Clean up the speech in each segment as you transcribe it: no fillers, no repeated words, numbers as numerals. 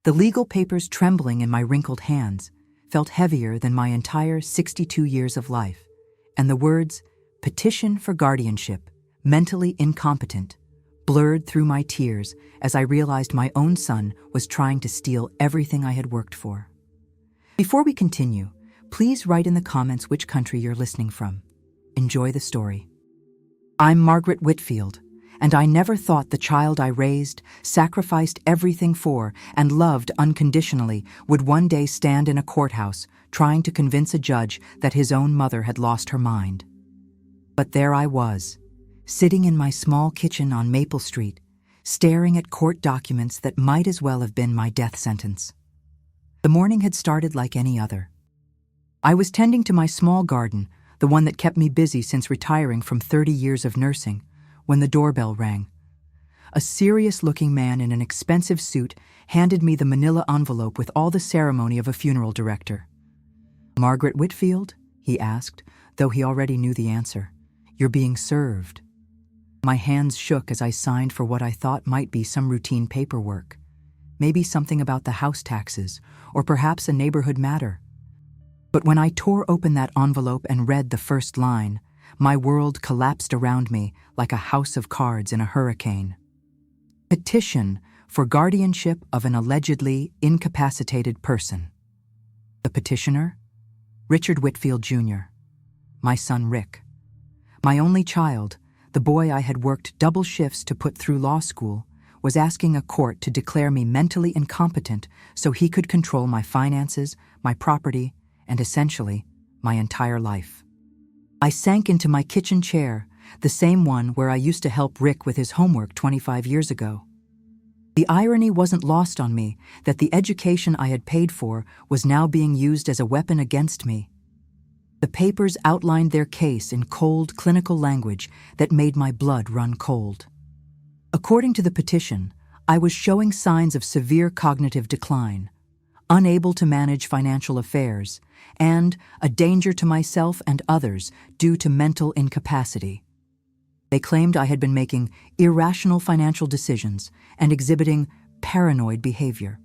The legal papers trembling in my wrinkled hands felt heavier than my entire 62 years of life, and the words, "Petition for guardianship, mentally incompetent," blurred through my tears as I realized my own son was trying to steal everything I had worked for. Before we continue, please write in the comments which country you're listening from. Enjoy the story. I'm Margaret Whitfield, and I never thought the child I raised, sacrificed everything for, and loved unconditionally would one day stand in a courthouse trying to convince a judge that his own mother had lost her mind. But there I was, sitting in my small kitchen on Maple Street, staring at court documents that might as well have been my death sentence. The morning had started like any other. I was tending to my small garden, the one that kept me busy since retiring from 30 years of nursing, when the doorbell rang. A serious-looking man in an expensive suit handed me the manila envelope with all the ceremony of a funeral director. "Margaret Whitfield?" he asked, though he already knew the answer. "You're being served." My hands shook as I signed for what I thought might be some routine paperwork. Maybe something about the house taxes, or perhaps a neighborhood matter. But when I tore open that envelope and read the first line, my world collapsed around me like a house of cards in a hurricane. Petition for guardianship of an allegedly incapacitated person. The petitioner? Richard Whitfield, Jr., my son Rick. My only child, the boy I had worked double shifts to put through law school, was asking a court to declare me mentally incompetent so he could control my finances, my property, and essentially, my entire life. I sank into my kitchen chair, the same one where I used to help Rick with his homework 25 years ago. The irony wasn't lost on me that the education I had paid for was now being used as a weapon against me. The papers outlined their case in cold, clinical language that made my blood run cold. According to the petition, I was showing signs of severe cognitive decline, unable to manage financial affairs, and a danger to myself and others due to mental incapacity. They claimed I had been making irrational financial decisions and exhibiting paranoid behavior.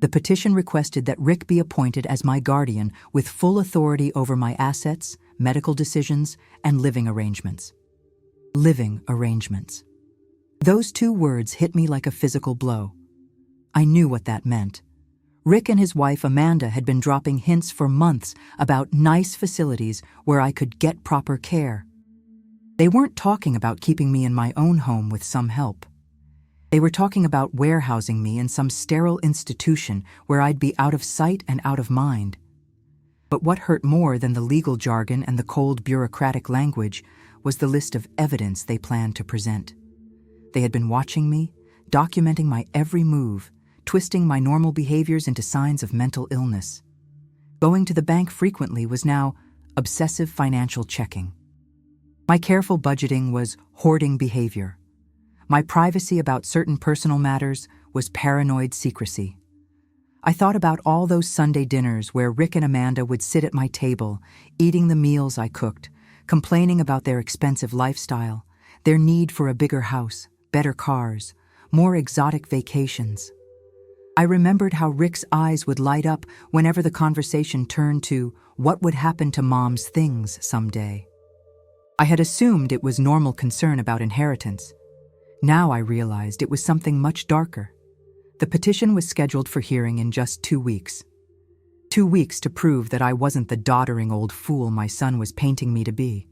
The petition requested that Rick be appointed as my guardian with full authority over my assets, medical decisions, and living arrangements. Living arrangements. Those two words hit me like a physical blow. I knew what that meant. Rick and his wife Amanda had been dropping hints for months about nice facilities where I could get proper care. They weren't talking about keeping me in my own home with some help. They were talking about warehousing me in some sterile institution where I'd be out of sight and out of mind. But what hurt more than the legal jargon and the cold bureaucratic language was the list of evidence they planned to present. They had been watching me, documenting my every move, twisting my normal behaviors into signs of mental illness. Going to the bank frequently was now obsessive financial checking. My careful budgeting was hoarding behavior. My privacy about certain personal matters was paranoid secrecy. I thought about all those Sunday dinners where Rick and Amanda would sit at my table, eating the meals I cooked, complaining about their expensive lifestyle, their need for a bigger house, better cars, more exotic vacations. I remembered how Rick's eyes would light up whenever the conversation turned to what would happen to Mom's things someday. I had assumed it was normal concern about inheritance. Now I realized it was something much darker. The petition was scheduled for hearing in just 2 weeks. 2 weeks to prove that I wasn't the doddering old fool my son was painting me to be.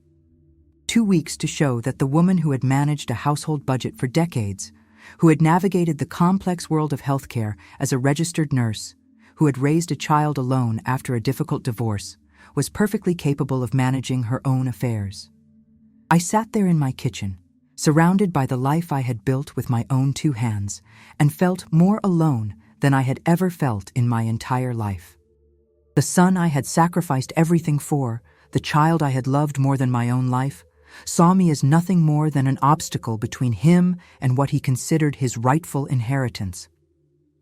2 weeks to show that the woman who had managed a household budget for decades, who had navigated the complex world of healthcare as a registered nurse, who had raised a child alone after a difficult divorce, was perfectly capable of managing her own affairs. I sat there in my kitchen, surrounded by the life I had built with my own 2 hands, and felt more alone than I had ever felt in my entire life. The son I had sacrificed everything for, the child I had loved more than my own life, saw me as nothing more than an obstacle between him and what he considered his rightful inheritance.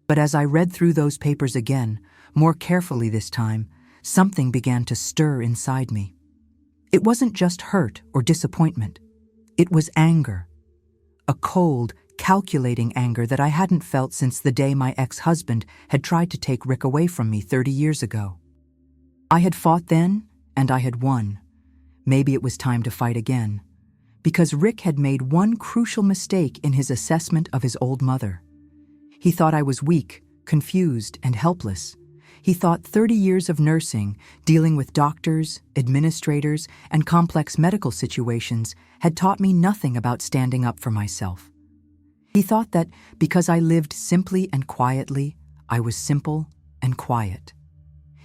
But as I read through those papers again, more carefully this time, something began to stir inside me. It wasn't just hurt or disappointment. It was anger. A cold, calculating anger that I hadn't felt since the day my ex-husband had tried to take Rick away from me 30 years ago. I had fought then, and I had won. Maybe it was time to fight again, because Rick had made one crucial mistake in his assessment of his old mother. He thought I was weak, confused, and helpless. He thought 30 years of nursing, dealing with doctors, administrators, and complex medical situations had taught me nothing about standing up for myself. He thought that because I lived simply and quietly, I was simple and quiet.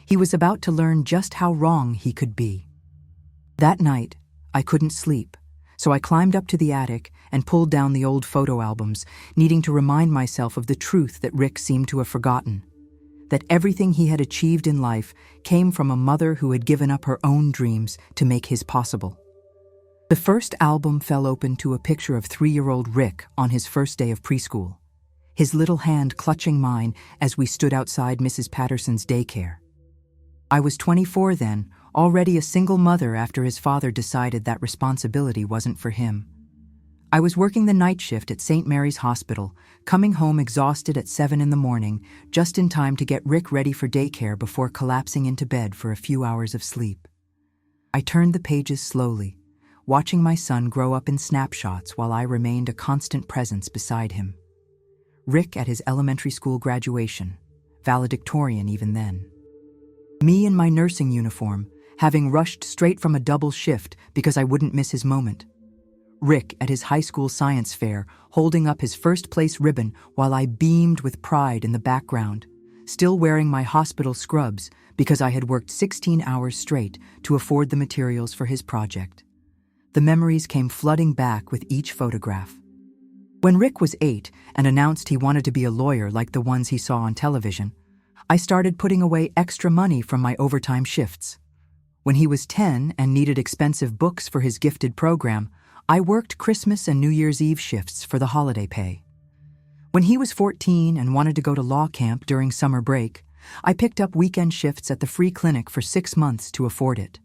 He was about to learn just how wrong he could be. That night, I couldn't sleep, so I climbed up to the attic and pulled down the old photo albums, needing to remind myself of the truth that Rick seemed to have forgotten. That everything he had achieved in life came from a mother who had given up her own dreams to make his possible. The first album fell open to a picture of 3-year-old Rick on his first day of preschool, his little hand clutching mine as we stood outside Mrs. Patterson's daycare. I was 24 then, already a single mother after his father decided that responsibility wasn't for him. I was working the night shift at St. Mary's Hospital, coming home exhausted at 7 in the morning, just in time to get Rick ready for daycare before collapsing into bed for a few hours of sleep. I turned the pages slowly, watching my son grow up in snapshots while I remained a constant presence beside him. Rick at his elementary school graduation, valedictorian even then. Me in my nursing uniform, having rushed straight from a double shift because I wouldn't miss his moment. Rick at his high school science fair, holding up his first-place ribbon while I beamed with pride in the background, still wearing my hospital scrubs because I had worked 16 hours straight to afford the materials for his project. The memories came flooding back with each photograph. When Rick was 8 and announced he wanted to be a lawyer like the ones he saw on television, I started putting away extra money from my overtime shifts. When he was 10 and needed expensive books for his gifted program, I worked Christmas and New Year's Eve shifts for the holiday pay. When he was 14 and wanted to go to law camp during summer break, I picked up weekend shifts at the free clinic for 6 months to afford it.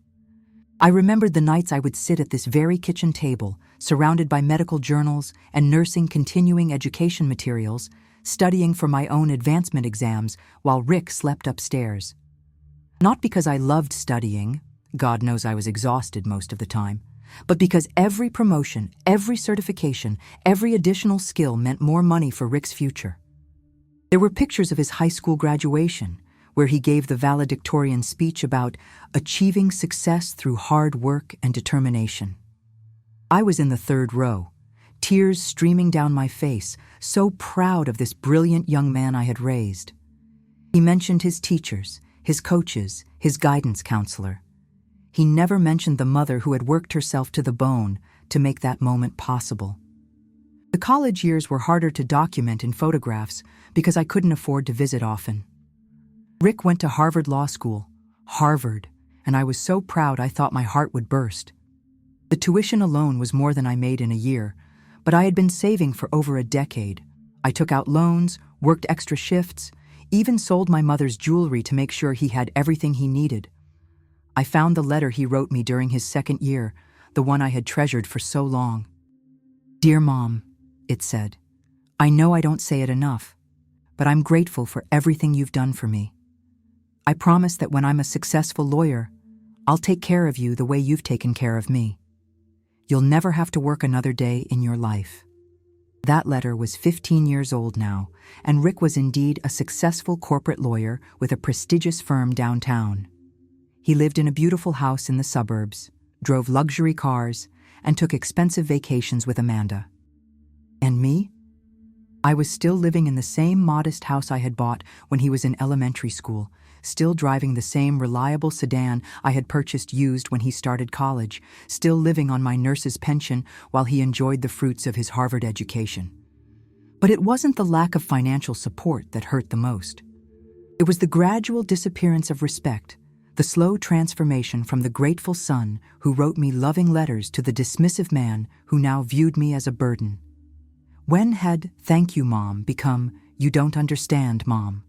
I remembered the nights I would sit at this very kitchen table, surrounded by medical journals and nursing continuing education materials, studying for my own advancement exams while Rick slept upstairs. Not because I loved studying, God knows I was exhausted most of the time, but because every promotion, every certification, every additional skill meant more money for Rick's future. There were pictures of his high school graduation, where he gave the valedictorian speech about achieving success through hard work and determination. I was in the third row, tears streaming down my face, so proud of this brilliant young man I had raised. He mentioned his teachers, his coaches, his guidance counselor. He never mentioned the mother who had worked herself to the bone to make that moment possible. The college years were harder to document in photographs because I couldn't afford to visit often. Rick went to Harvard Law School, Harvard, and I was so proud I thought my heart would burst. The tuition alone was more than I made in a year, but I had been saving for over a decade. I took out loans, worked extra shifts, even sold my mother's jewelry to make sure he had everything he needed. I found the letter he wrote me during his second year, the one I had treasured for so long. "Dear Mom," it said, "I know I don't say it enough, but I'm grateful for everything you've done for me. I promise that when I'm a successful lawyer, I'll take care of you the way you've taken care of me. You'll never have to work another day in your life." That letter was 15 years old now, and Rick was indeed a successful corporate lawyer with a prestigious firm downtown. He lived in a beautiful house in the suburbs, drove luxury cars, and took expensive vacations with Amanda. And me? I was still living in the same modest house I had bought when he was in elementary school, still driving the same reliable sedan I had purchased used when he started college, still living on my nurse's pension while he enjoyed the fruits of his Harvard education. But it wasn't the lack of financial support that hurt the most. It was the gradual disappearance of respect, the slow transformation from the grateful son who wrote me loving letters to the dismissive man who now viewed me as a burden. When had "Thank you, Mom" become "You don't understand, Mom"?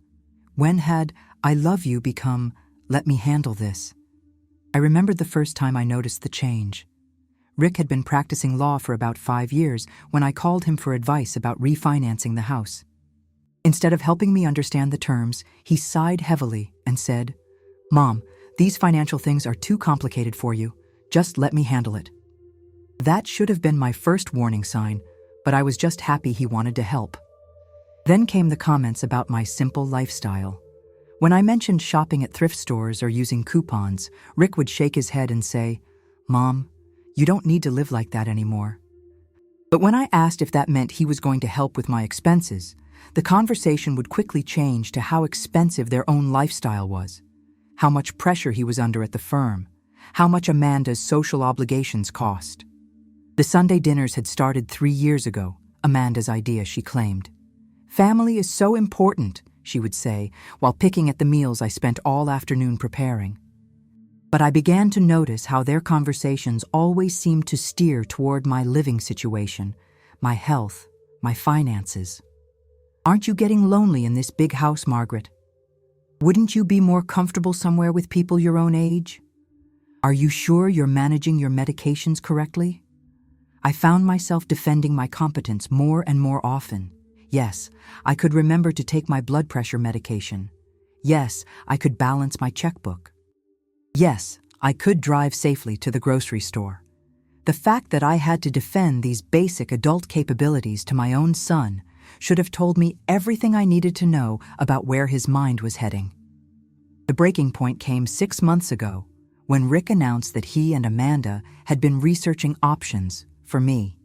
When had "I love you" become "Let me handle this"? I remembered the first time I noticed the change. Rick had been practicing law for about 5 years when I called him for advice about refinancing the house. Instead of helping me understand the terms, he sighed heavily and said, "Mom, these financial things are too complicated for you. Just let me handle it." That should have been my first warning sign, but I was just happy he wanted to help. Then came the comments about my simple lifestyle. When I mentioned shopping at thrift stores or using coupons, Rick would shake his head and say, "Mom, you don't need to live like that anymore." But when I asked if that meant he was going to help with my expenses, the conversation would quickly change to how expensive their own lifestyle was, how much pressure he was under at the firm, how much Amanda's social obligations cost. The Sunday dinners had started 3 years ago, Amanda's idea, she claimed. "Family is so important," she would say, while picking at the meals I spent all afternoon preparing. But I began to notice how their conversations always seemed to steer toward my living situation, my health, my finances. "Aren't you getting lonely in this big house, Margaret? Wouldn't you be more comfortable somewhere with people your own age? Are you sure you're managing your medications correctly?" I found myself defending my competence more and more often. Yes, I could remember to take my blood pressure medication. Yes, I could balance my checkbook. Yes, I could drive safely to the grocery store. The fact that I had to defend these basic adult capabilities to my own son should have told me everything I needed to know about where his mind was heading. The breaking point came 6 months ago, when Rick announced that he and Amanda had been researching options for me.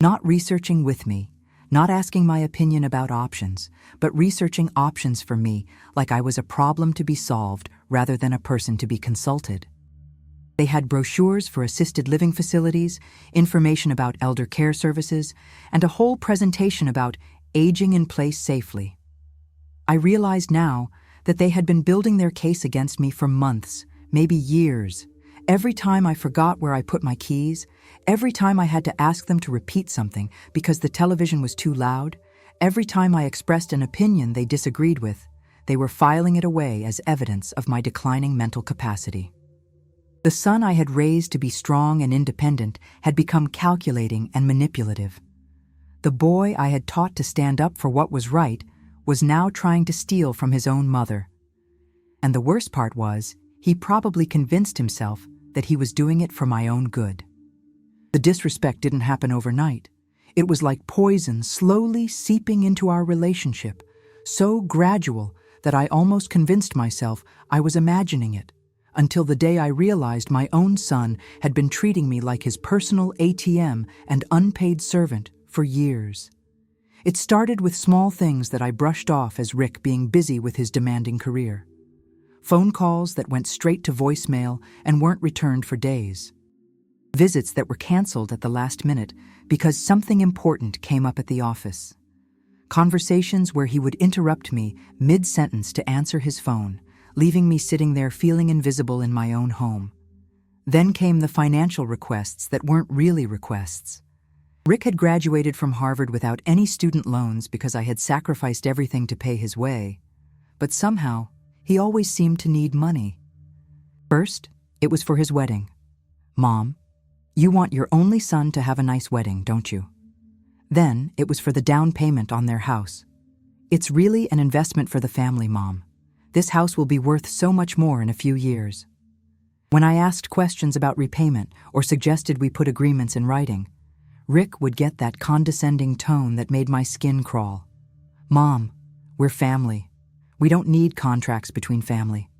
Not researching with me, not asking my opinion about options, but researching options for me like I was a problem to be solved rather than a person to be consulted. They had brochures for assisted living facilities, information about elder care services, and a whole presentation about aging in place safely. I realized now that they had been building their case against me for months, maybe years. Every time I forgot where I put my keys, every time I had to ask them to repeat something because the television was too loud, every time I expressed an opinion they disagreed with, they were filing it away as evidence of my declining mental capacity. The son I had raised to be strong and independent had become calculating and manipulative. The boy I had taught to stand up for what was right was now trying to steal from his own mother. And the worst part was, he probably convinced himself that he was doing it for my own good. The disrespect didn't happen overnight. It was like poison slowly seeping into our relationship, so gradual that I almost convinced myself I was imagining it, until the day I realized my own son had been treating me like his personal ATM and unpaid servant for years. It started with small things that I brushed off as Rick being busy with his demanding career. Phone calls that went straight to voicemail and weren't returned for days. Visits that were canceled at the last minute because something important came up at the office. Conversations where he would interrupt me mid-sentence to answer his phone, leaving me sitting there feeling invisible in my own home. Then came the financial requests that weren't really requests. Rick had graduated from Harvard without any student loans because I had sacrificed everything to pay his way. But somehow, he always seemed to need money. First, it was for his wedding. "Mom, you want your only son to have a nice wedding, don't you?" Then, it was for the down payment on their house. "It's really an investment for the family, Mom. This house will be worth so much more in a few years." When I asked questions about repayment or suggested we put agreements in writing, Rick would get that condescending tone that made my skin crawl. "Mom, we're family. We don't need contracts between family."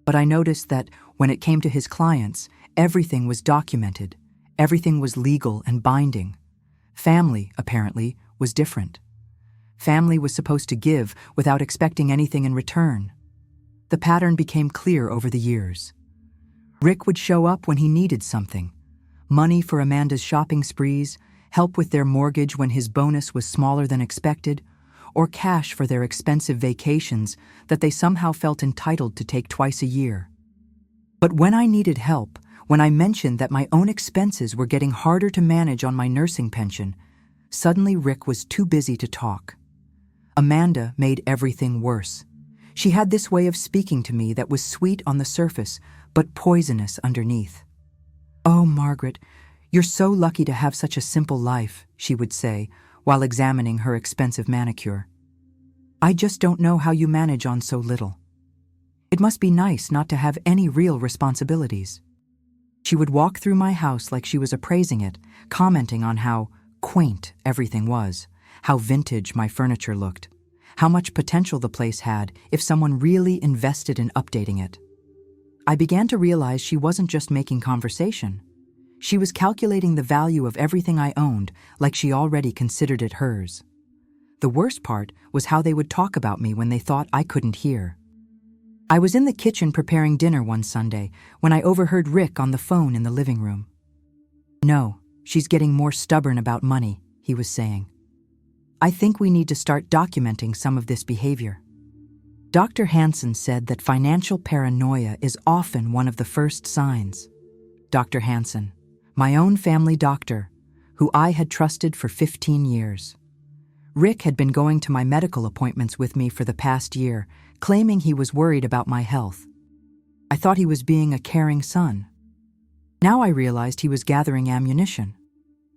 But I noticed that when it came to his clients, everything was documented, everything was legal and binding. Family, apparently, was different. Family was supposed to give without expecting anything in return. The pattern became clear over the years. Rick would show up when he needed something: money for Amanda's shopping sprees, help with their mortgage when his bonus was smaller than expected, or cash for their expensive vacations that they somehow felt entitled to take twice a year. But when I needed help, when I mentioned that my own expenses were getting harder to manage on my nursing pension, suddenly Rick was too busy to talk. Amanda made everything worse. She had this way of speaking to me that was sweet on the surface, but poisonous underneath. "Oh, Margaret, "You're so lucky to have such a simple life," she would say, while examining her expensive manicure. "I just don't know how you manage on so little. It must be nice not to have any real responsibilities." She would walk through my house like she was appraising it, commenting on how quaint everything was, how vintage my furniture looked, how much potential the place had if someone really invested in updating it. I began to realize she wasn't just making conversation. She was calculating the value of everything I owned like she already considered it hers. The worst part was how they would talk about me when they thought I couldn't hear. I was in the kitchen preparing dinner one Sunday when I overheard Rick on the phone in the living room. "No, she's getting more stubborn about money," he was saying. "I think we need to start documenting some of this behavior." Dr. Hansen said that financial paranoia is often one of the first signs. Dr. Hansen, my own family doctor, who I had trusted for 15 years. Rick had been going to my medical appointments with me for the past year, claiming he was worried about my health. I thought he was being a caring son. Now I realized he was gathering ammunition.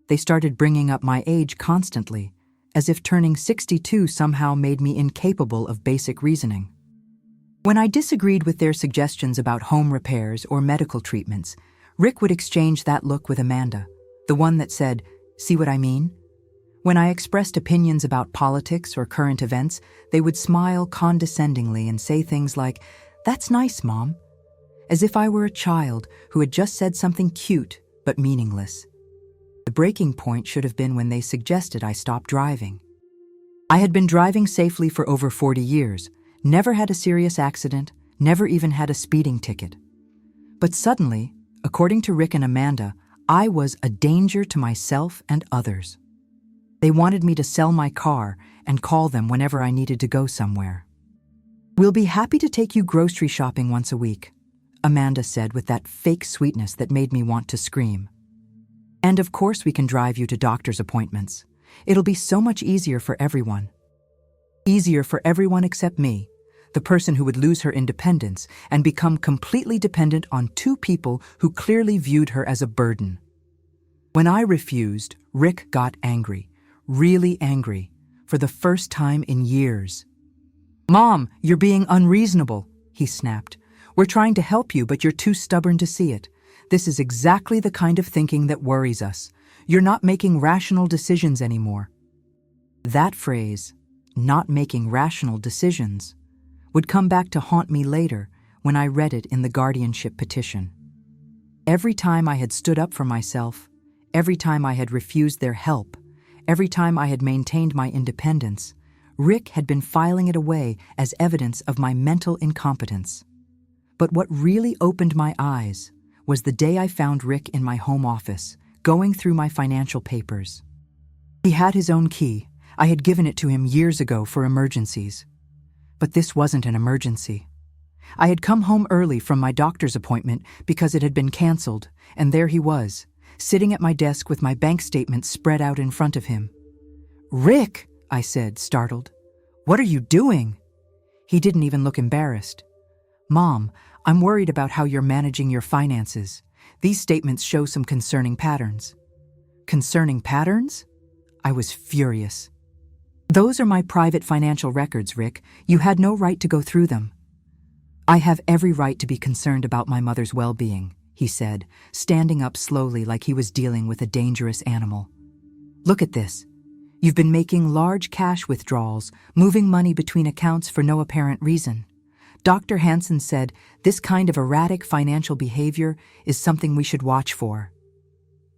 They started bringing up my age constantly, as if turning 62 somehow made me incapable of basic reasoning. When I disagreed with their suggestions about home repairs or medical treatments, Rick would exchange that look with Amanda, the one that said, "See what I mean?" When I expressed opinions about politics or current events, they would smile condescendingly and say things like, "That's nice, Mom," as if I were a child who had just said something cute but meaningless. The breaking point should have been when they suggested I stop driving. I had been driving safely for over 40 years, never had a serious accident, never even had a speeding ticket. But suddenly, according to Rick and Amanda, I was a danger to myself and others. They wanted me to sell my car and call them whenever I needed to go somewhere. "We'll be happy to take you grocery shopping once a week," Amanda said with that fake sweetness that made me want to scream. "And of course we can drive you to doctor's appointments. It'll be so much easier for everyone." Easier for everyone except me, the person who would lose her independence and become completely dependent on two people who clearly viewed her as a burden. When I refused, Rick got angry. Really angry, for the first time in years. "Mom, you're being unreasonable," he snapped. "We're trying to help you, but you're too stubborn to see it. This is exactly the kind of thinking that worries us. You're not making rational decisions anymore." That phrase, "not making rational decisions," would come back to haunt me later when I read it in the guardianship petition. Every time I had stood up for myself, every time I had refused their help, every time I had maintained my independence, Rick had been filing it away as evidence of my mental incompetence. But what really opened my eyes was the day I found Rick in my home office, going through my financial papers. He had his own key. I had given it to him years ago for emergencies. But this wasn't an emergency. I had come home early from my doctor's appointment because it had been canceled, and there he was, sitting at my desk with my bank statement spread out in front of him. "Rick," I said, startled. "What are you doing?" He didn't even look embarrassed. "Mom, I'm worried about how you're managing your finances. These statements show some concerning patterns." "Concerning patterns?" I was furious. "Those are my private financial records, Rick. You had no right to go through them." "I have every right to be concerned about my mother's well-being," he said, standing up slowly like he was dealing with a dangerous animal. "Look at this. You've been making large cash withdrawals, moving money between accounts for no apparent reason. Dr. Hansen said this kind of erratic financial behavior is something we should watch for."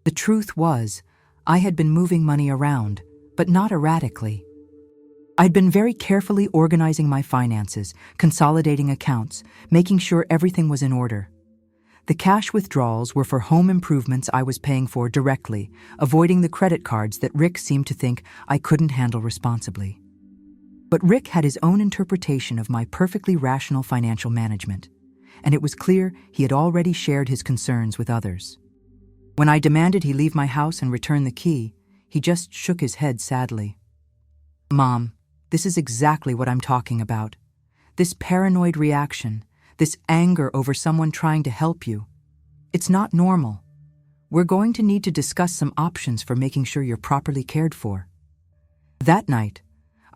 The truth was, I had been moving money around, but not erratically. I'd been very carefully organizing my finances, consolidating accounts, making sure everything was in order. The cash withdrawals were for home improvements I was paying for directly, avoiding the credit cards that Rick seemed to think I couldn't handle responsibly. But Rick had his own interpretation of my perfectly rational financial management, and it was clear he had already shared his concerns with others. When I demanded he leave my house and return the key, he just shook his head sadly. "Mom, this is exactly what I'm talking about. This paranoid reaction, this anger over someone trying to help you. It's not normal. We're going to need to discuss some options for making sure you're properly cared for." That night,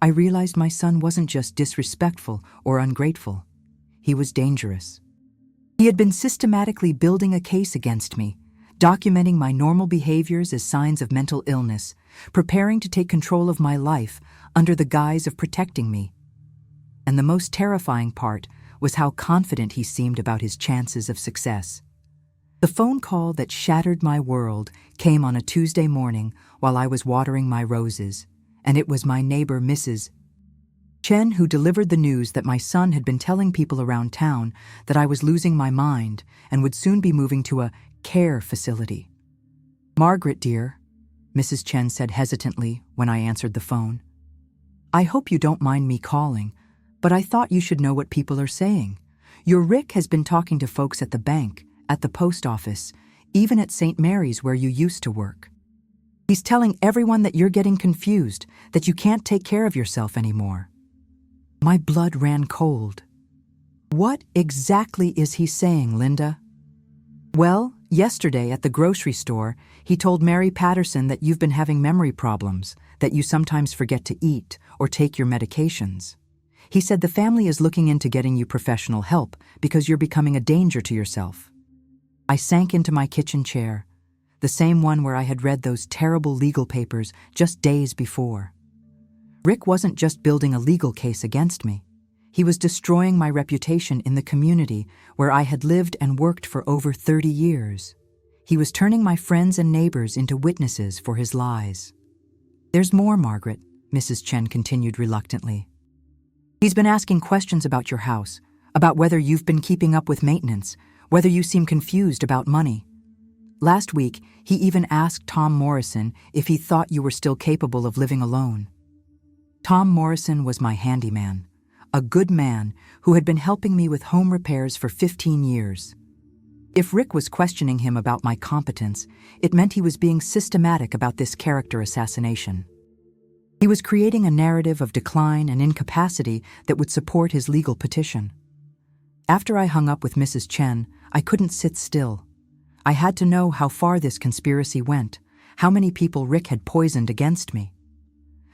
I realized my son wasn't just disrespectful or ungrateful. He was dangerous. He had been systematically building a case against me, documenting my normal behaviors as signs of mental illness, preparing to take control of my life under the guise of protecting me. And the most terrifying part was how confident he seemed about his chances of success. The phone call that shattered my world came on a Tuesday morning while I was watering my roses, and it was my neighbor, Mrs. Chen, who delivered the news that my son had been telling people around town that I was losing my mind and would soon be moving to a care facility. "Margaret, dear," Mrs. Chen said hesitantly when I answered the phone, "I hope you don't mind me calling, but I thought you should know what people are saying. Your Rick has been talking to folks at the bank, at the post office, even at St. Mary's where you used to work. He's telling everyone that you're getting confused, that you can't take care of yourself anymore." My blood ran cold. "What exactly is he saying, Linda?" "Well, yesterday at the grocery store, he told Mary Patterson that you've been having memory problems, that you sometimes forget to eat or take your medications. He said the family is looking into getting you professional help because you're becoming a danger to yourself." I sank into my kitchen chair, the same one where I had read those terrible legal papers just days before. Rick wasn't just building a legal case against me. He was destroying my reputation in the community where I had lived and worked for over 30 years. He was turning my friends and neighbors into witnesses for his lies. "There's more, Margaret," Mrs. Chen continued reluctantly. "He's been asking questions about your house, about whether you've been keeping up with maintenance, whether you seem confused about money. Last week, he even asked Tom Morrison if he thought you were still capable of living alone." Tom Morrison was my handyman, a good man who had been helping me with home repairs for 15 years. If Rick was questioning him about my competence, it meant he was being systematic about this character assassination. He was creating a narrative of decline and incapacity that would support his legal petition. After I hung up with Mrs. Chen, I couldn't sit still. I had to know how far this conspiracy went, how many people Rick had poisoned against me.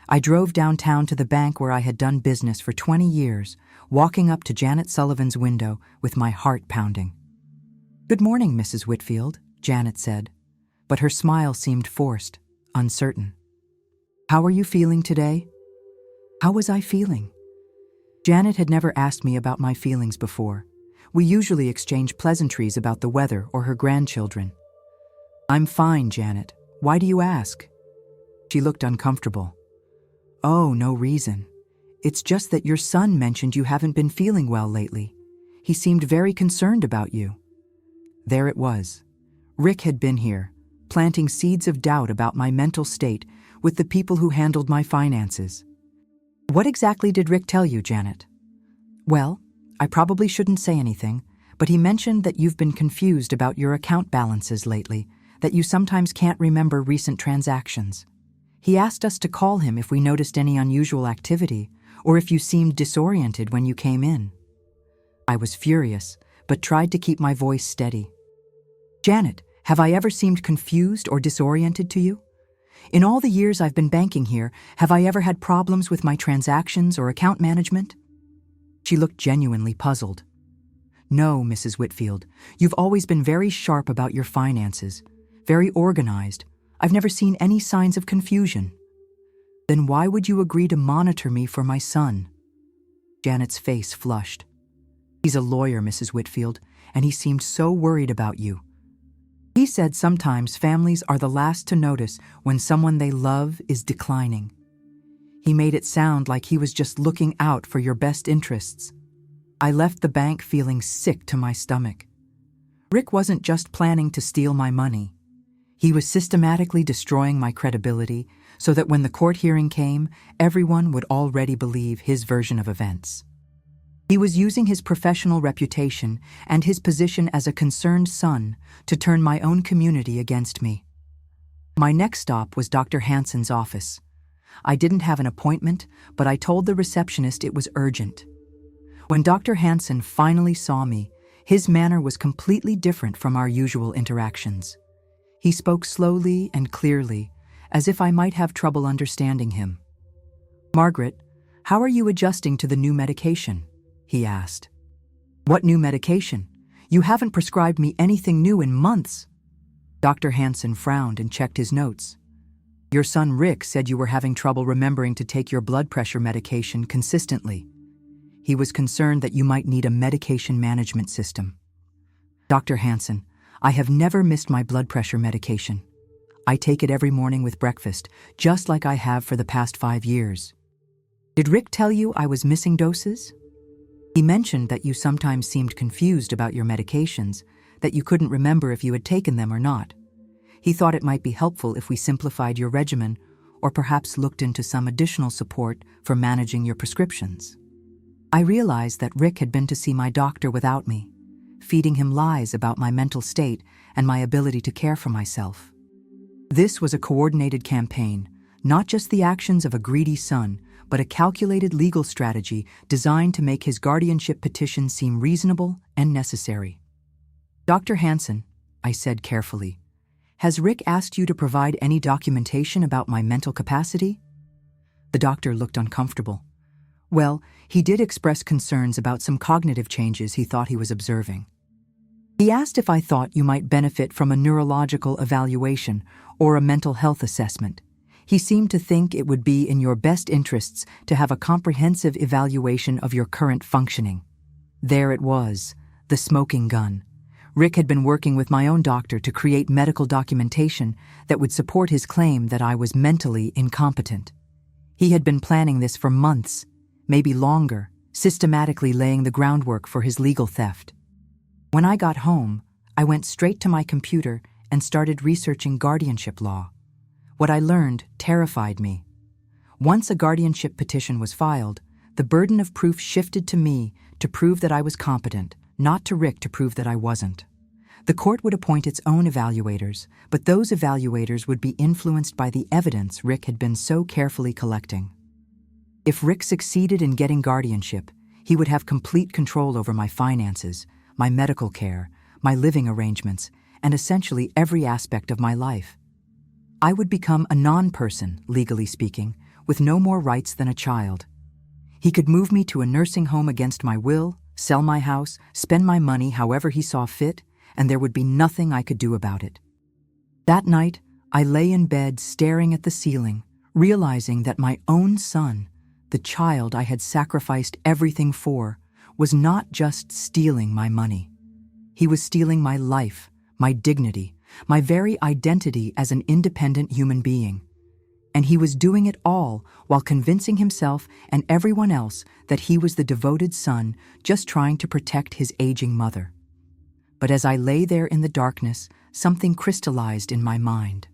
I drove downtown to the bank where I had done business for 20 years, walking up to Janet Sullivan's window with my heart pounding. "Good morning, Mrs. Whitfield," Janet said, but her smile seemed forced, uncertain. "How are you feeling today?" How was I feeling? Janet had never asked me about my feelings before. We usually exchanged pleasantries about the weather or her grandchildren. "I'm fine, Janet. Why do you ask?" She looked uncomfortable. "Oh, no reason. It's just that your son mentioned you haven't been feeling well lately. He seemed very concerned about you." There it was. Rick had been here, planting seeds of doubt about my mental state with the people who handled my finances. "What exactly did Rick tell you, Janet?" "Well, I probably shouldn't say anything, but he mentioned that you've been confused about your account balances lately, that you sometimes can't remember recent transactions. He asked us to call him if we noticed any unusual activity or if you seemed disoriented when you came in." I was furious, but tried to keep my voice steady. "Janet, have I ever seemed confused or disoriented to you? In all the years I've been banking here, have I ever had problems with my transactions or account management?" She looked genuinely puzzled. "No, Mrs. Whitfield, you've always been very sharp about your finances, very organized. I've never seen any signs of confusion." "Then why would you agree to monitor me for my son?" Janet's face flushed. "He's a lawyer, Mrs. Whitfield, and he seemed so worried about you. He said sometimes families are the last to notice when someone they love is declining. He made it sound like he was just looking out for your best interests." I left the bank feeling sick to my stomach. Rick wasn't just planning to steal my money. He was systematically destroying my credibility so that when the court hearing came, everyone would already believe his version of events. He was using his professional reputation and his position as a concerned son to turn my own community against me. My next stop was Dr. Hansen's office. I didn't have an appointment, but I told the receptionist it was urgent. When Dr. Hansen finally saw me, his manner was completely different from our usual interactions. He spoke slowly and clearly, as if I might have trouble understanding him. "Margaret, how are you adjusting to the new medication?" he asked. "What new medication? You haven't prescribed me anything new in months." Dr. Hansen frowned and checked his notes. "Your son Rick said you were having trouble remembering to take your blood pressure medication consistently. He was concerned that you might need a medication management system." "Dr. Hansen, I have never missed my blood pressure medication. I take it every morning with breakfast, just like I have for the past 5 years." "Did Rick tell you I was missing doses?" "He mentioned that you sometimes seemed confused about your medications, that you couldn't remember if you had taken them or not. He thought it might be helpful if we simplified your regimen or perhaps looked into some additional support for managing your prescriptions." I realized that Rick had been to see my doctor without me, feeding him lies about my mental state and my ability to care for myself. This was a coordinated campaign, not just the actions of a greedy son, but a calculated legal strategy designed to make his guardianship petition seem reasonable and necessary. "Dr. Hansen," I said carefully, "has Rick asked you to provide any documentation about my mental capacity?" The doctor looked uncomfortable. "Well, he did express concerns about some cognitive changes he thought he was observing. He asked if I thought you might benefit from a neurological evaluation or a mental health assessment. He seemed to think it would be in your best interests to have a comprehensive evaluation of your current functioning." There it was, the smoking gun. Rick had been working with my own doctor to create medical documentation that would support his claim that I was mentally incompetent. He had been planning this for months, maybe longer, systematically laying the groundwork for his legal theft. When I got home, I went straight to my computer and started researching guardianship law. What I learned terrified me. Once a guardianship petition was filed, the burden of proof shifted to me to prove that I was competent, not to Rick to prove that I wasn't. The court would appoint its own evaluators, but those evaluators would be influenced by the evidence Rick had been so carefully collecting. If Rick succeeded in getting guardianship, he would have complete control over my finances, my medical care, my living arrangements, and essentially every aspect of my life. I would become a non-person, legally speaking, with no more rights than a child. He could move me to a nursing home against my will, sell my house, spend my money however he saw fit, and there would be nothing I could do about it. That night, I lay in bed staring at the ceiling, realizing that my own son, the child I had sacrificed everything for, was not just stealing my money. He was stealing my life, my dignity, my very identity as an independent human being. And he was doing it all while convincing himself and everyone else that he was the devoted son just trying to protect his aging mother. But as I lay there in the darkness, something crystallized in my mind.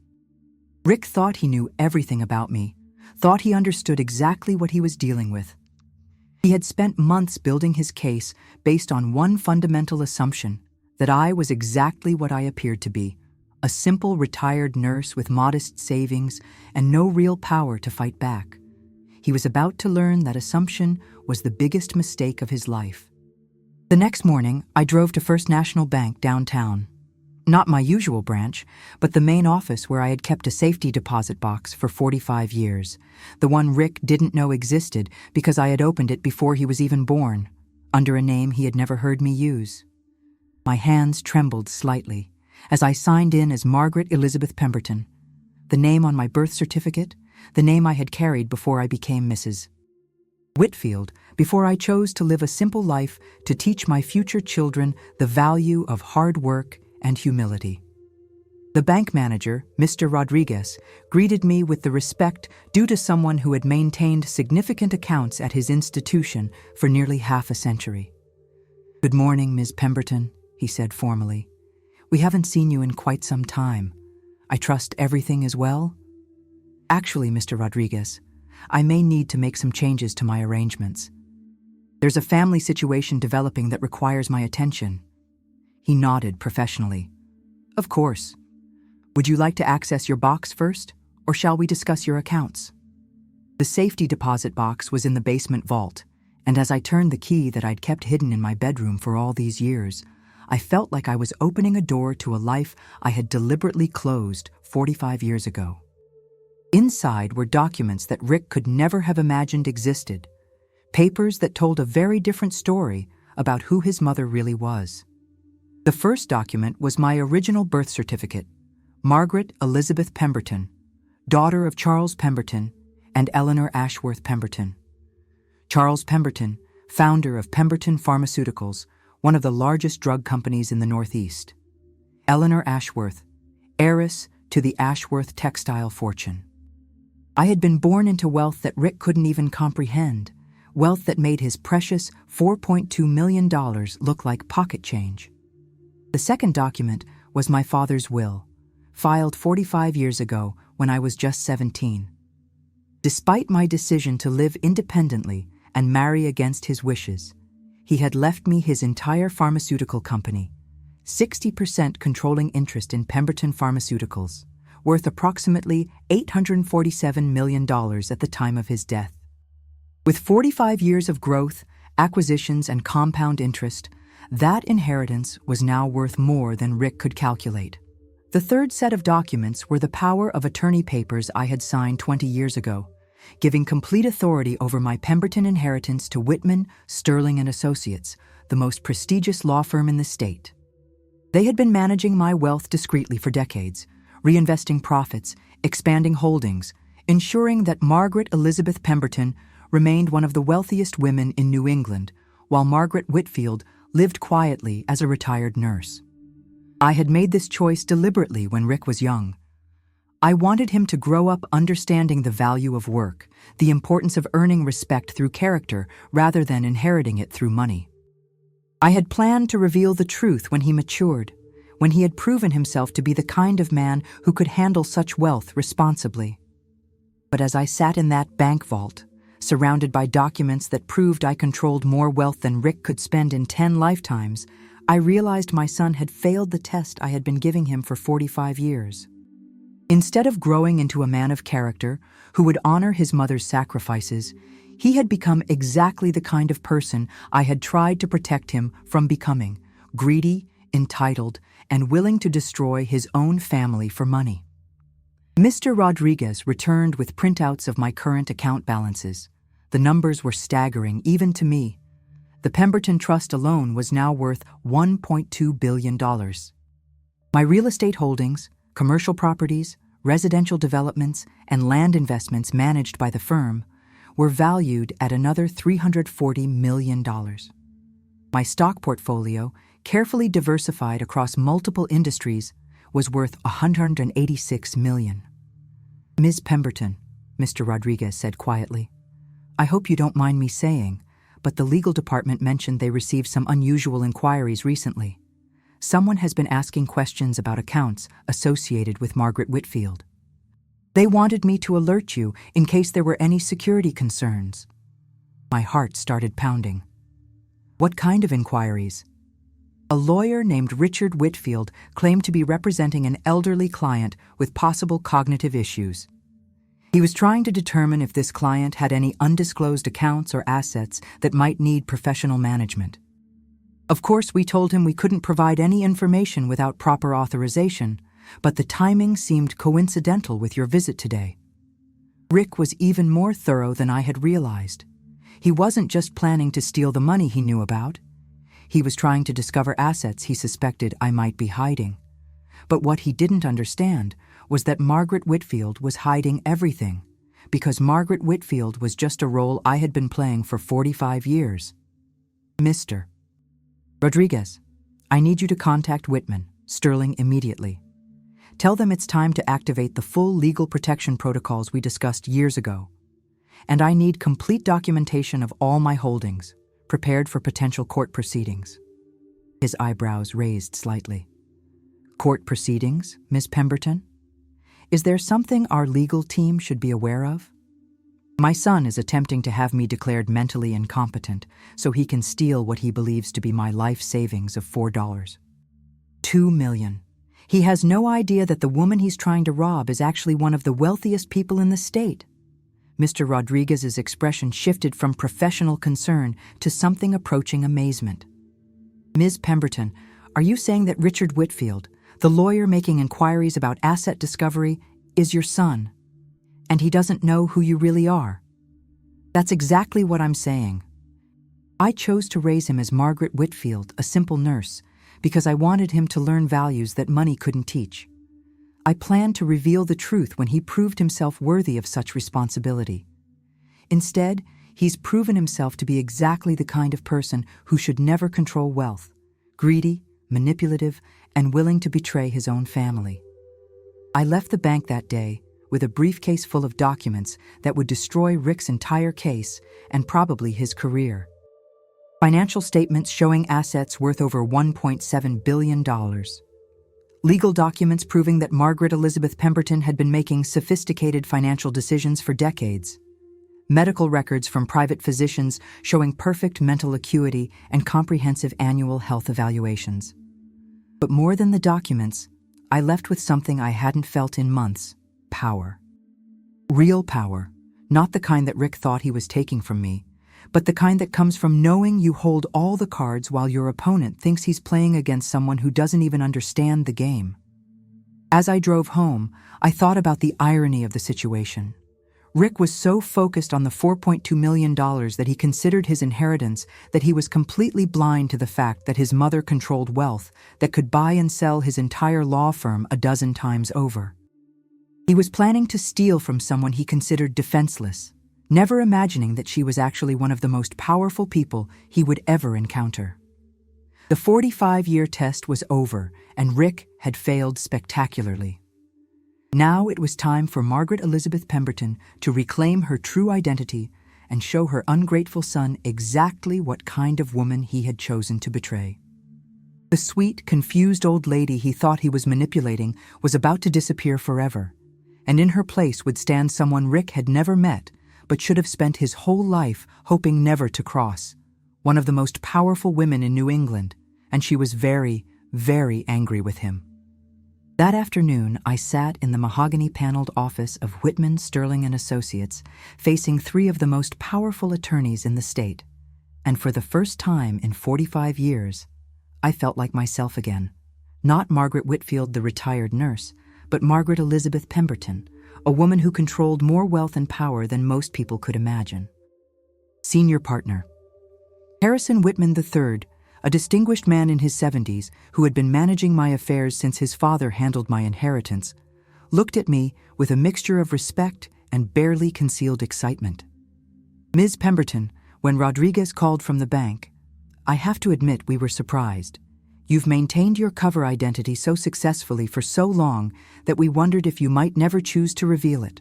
Rick thought he knew everything about me, thought he understood exactly what he was dealing with. He had spent months building his case based on one fundamental assumption, that I was exactly what I appeared to be, a simple retired nurse with modest savings and no real power to fight back. He was about to learn that assumption was the biggest mistake of his life. The next morning, I drove to First National Bank downtown. Not my usual branch, but the main office where I had kept a safety deposit box for 45 years, the one Rick didn't know existed because I had opened it before he was even born, under a name he had never heard me use. My hands trembled slightly as I signed in as Margaret Elizabeth Pemberton, the name on my birth certificate, the name I had carried before I became Mrs. Whitfield, before I chose to live a simple life to teach my future children the value of hard work and humility. The bank manager, Mr. Rodriguez, greeted me with the respect due to someone who had maintained significant accounts at his institution for nearly half a century. "Good morning, Ms. Pemberton," he said formally. "We haven't seen you in quite some time. I trust everything is well?" "Actually, Mr. Rodriguez, I may need to make some changes to my arrangements. There's a family situation developing that requires my attention." He nodded professionally. "Of course. Would you like to access your box first, or shall we discuss your accounts?" The safety deposit box was in the basement vault, and as I turned the key that I'd kept hidden in my bedroom for all these years, I felt like I was opening a door to a life I had deliberately closed 45 years ago. Inside were documents that Rick could never have imagined existed, papers that told a very different story about who his mother really was. The first document was my original birth certificate, Margaret Elizabeth Pemberton, daughter of Charles Pemberton and Eleanor Ashworth Pemberton. Charles Pemberton, founder of Pemberton Pharmaceuticals, one of the largest drug companies in the Northeast. Eleanor Ashworth, heiress to the Ashworth textile fortune. I had been born into wealth that Rick couldn't even comprehend, wealth that made his precious $4.2 million look like pocket change. The second document was my father's will, filed 45 years ago when I was just 17. Despite my decision to live independently and marry against his wishes, he had left me his entire pharmaceutical company, 60% controlling interest in Pemberton Pharmaceuticals, worth approximately $847 million at the time of his death. With 45 years of growth, acquisitions, and compound interest, that inheritance was now worth more than Rick could calculate. The third set of documents were the power of attorney papers I had signed 20 years ago, giving complete authority over my Pemberton inheritance to Whitman, Sterling & Associates, the most prestigious law firm in the state. They had been managing my wealth discreetly for decades, reinvesting profits, expanding holdings, ensuring that Margaret Elizabeth Pemberton remained one of the wealthiest women in New England, while Margaret Whitfield lived quietly as a retired nurse. I had made this choice deliberately when Rick was young. I wanted him to grow up understanding the value of work, the importance of earning respect through character rather than inheriting it through money. I had planned to reveal the truth when he matured, when he had proven himself to be the kind of man who could handle such wealth responsibly. But as I sat in that bank vault, surrounded by documents that proved I controlled more wealth than Rick could spend in 10 lifetimes, I realized my son had failed the test I had been giving him for 45 years. Instead of growing into a man of character who would honor his mother's sacrifices, he had become exactly the kind of person I had tried to protect him from becoming: greedy, entitled, and willing to destroy his own family for money. Mr. Rodriguez returned with printouts of my current account balances. The numbers were staggering, even to me. The Pemberton Trust alone was now worth $1.2 billion. My real estate holdings, commercial properties, residential developments, and land investments managed by the firm were valued at another $340 million. My stock portfolio, carefully diversified across multiple industries, was worth $186 million. Ms. Pemberton, Mr. Rodriguez said quietly, I hope you don't mind me saying, but the legal department mentioned they received some unusual inquiries recently. Someone has been asking questions about accounts associated with Margaret Whitfield. They wanted me to alert you in case there were any security concerns. My heart started pounding. What kind of inquiries? A lawyer named Richard Whitfield claimed to be representing an elderly client with possible cognitive issues. He was trying to determine if this client had any undisclosed accounts or assets that might need professional management. Of course, we told him we couldn't provide any information without proper authorization, but the timing seemed coincidental with your visit today. Rick was even more thorough than I had realized. He wasn't just planning to steal the money he knew about. He was trying to discover assets he suspected I might be hiding. But what he didn't understand was that Margaret Whitfield was hiding everything, because Margaret Whitfield was just a role I had been playing for 45 years. Mr. Rodriguez, I need you to contact Whitman, Sterling immediately. Tell them it's time to activate the full legal protection protocols we discussed years ago. And I need complete documentation of all my holdings, prepared for potential court proceedings. His eyebrows raised slightly. Court proceedings, Ms. Pemberton? Is there something our legal team should be aware of? My son is attempting to have me declared mentally incompetent so he can steal what he believes to be my life savings of $4. $2 million. He has no idea that the woman he's trying to rob is actually one of the wealthiest people in the state. Mr. Rodriguez's expression shifted from professional concern to something approaching amazement. Ms. Pemberton, Are you saying that Richard Whitfield, the lawyer making inquiries about asset discovery, is your son, and he doesn't know who you really are? That's exactly what I'm saying. I chose to raise him as Margaret Whitfield, a simple nurse, because I wanted him to learn values that money couldn't teach. I planned to reveal the truth when he proved himself worthy of such responsibility. Instead, he's proven himself to be exactly the kind of person who should never control wealth, greedy, manipulative, and willing to betray his own family. I left the bank that day with a briefcase full of documents that would destroy Rick's entire case and probably his career. Financial statements showing assets worth over $1.7 billion. Legal documents proving that Margaret Elizabeth Pemberton had been making sophisticated financial decisions for decades. Medical records from private physicians showing perfect mental acuity and comprehensive annual health evaluations. But more than the documents, I left with something I hadn't felt in months: power. Real power, not the kind that Rick thought he was taking from me, but the kind that comes from knowing you hold all the cards while your opponent thinks he's playing against someone who doesn't even understand the game. As I drove home, I thought about the irony of the situation. Rick was so focused on the $4.2 million that he considered his inheritance that he was completely blind to the fact that his mother controlled wealth that could buy and sell his entire law firm a dozen times over. He was planning to steal from someone he considered defenseless, never imagining that she was actually one of the most powerful people he would ever encounter. The 45-year test was over, and Rick had failed spectacularly. Now it was time for Margaret Elizabeth Pemberton to reclaim her true identity and show her ungrateful son exactly what kind of woman he had chosen to betray. The sweet, confused old lady he thought he was manipulating was about to disappear forever, and in her place would stand someone Rick had never met but should have spent his whole life hoping never to cross, one of the most powerful women in New England, and she was very, very angry with him. That afternoon, I sat in the mahogany-paneled office of Whitman, Sterling & Associates, facing three of the most powerful attorneys in the state, and for the first time in 45 years, I felt like myself again. Not Margaret Whitfield, the retired nurse, but Margaret Elizabeth Pemberton, a woman who controlled more wealth and power than most people could imagine. Senior partner. Harrison Whitman III, a distinguished man in his 70s who had been managing my affairs since his father handled my inheritance, looked at me with a mixture of respect and barely concealed excitement. Ms. Pemberton, when Rodriguez called from the bank, I have to admit we were surprised. You've maintained your cover identity so successfully for so long that we wondered if you might never choose to reveal it.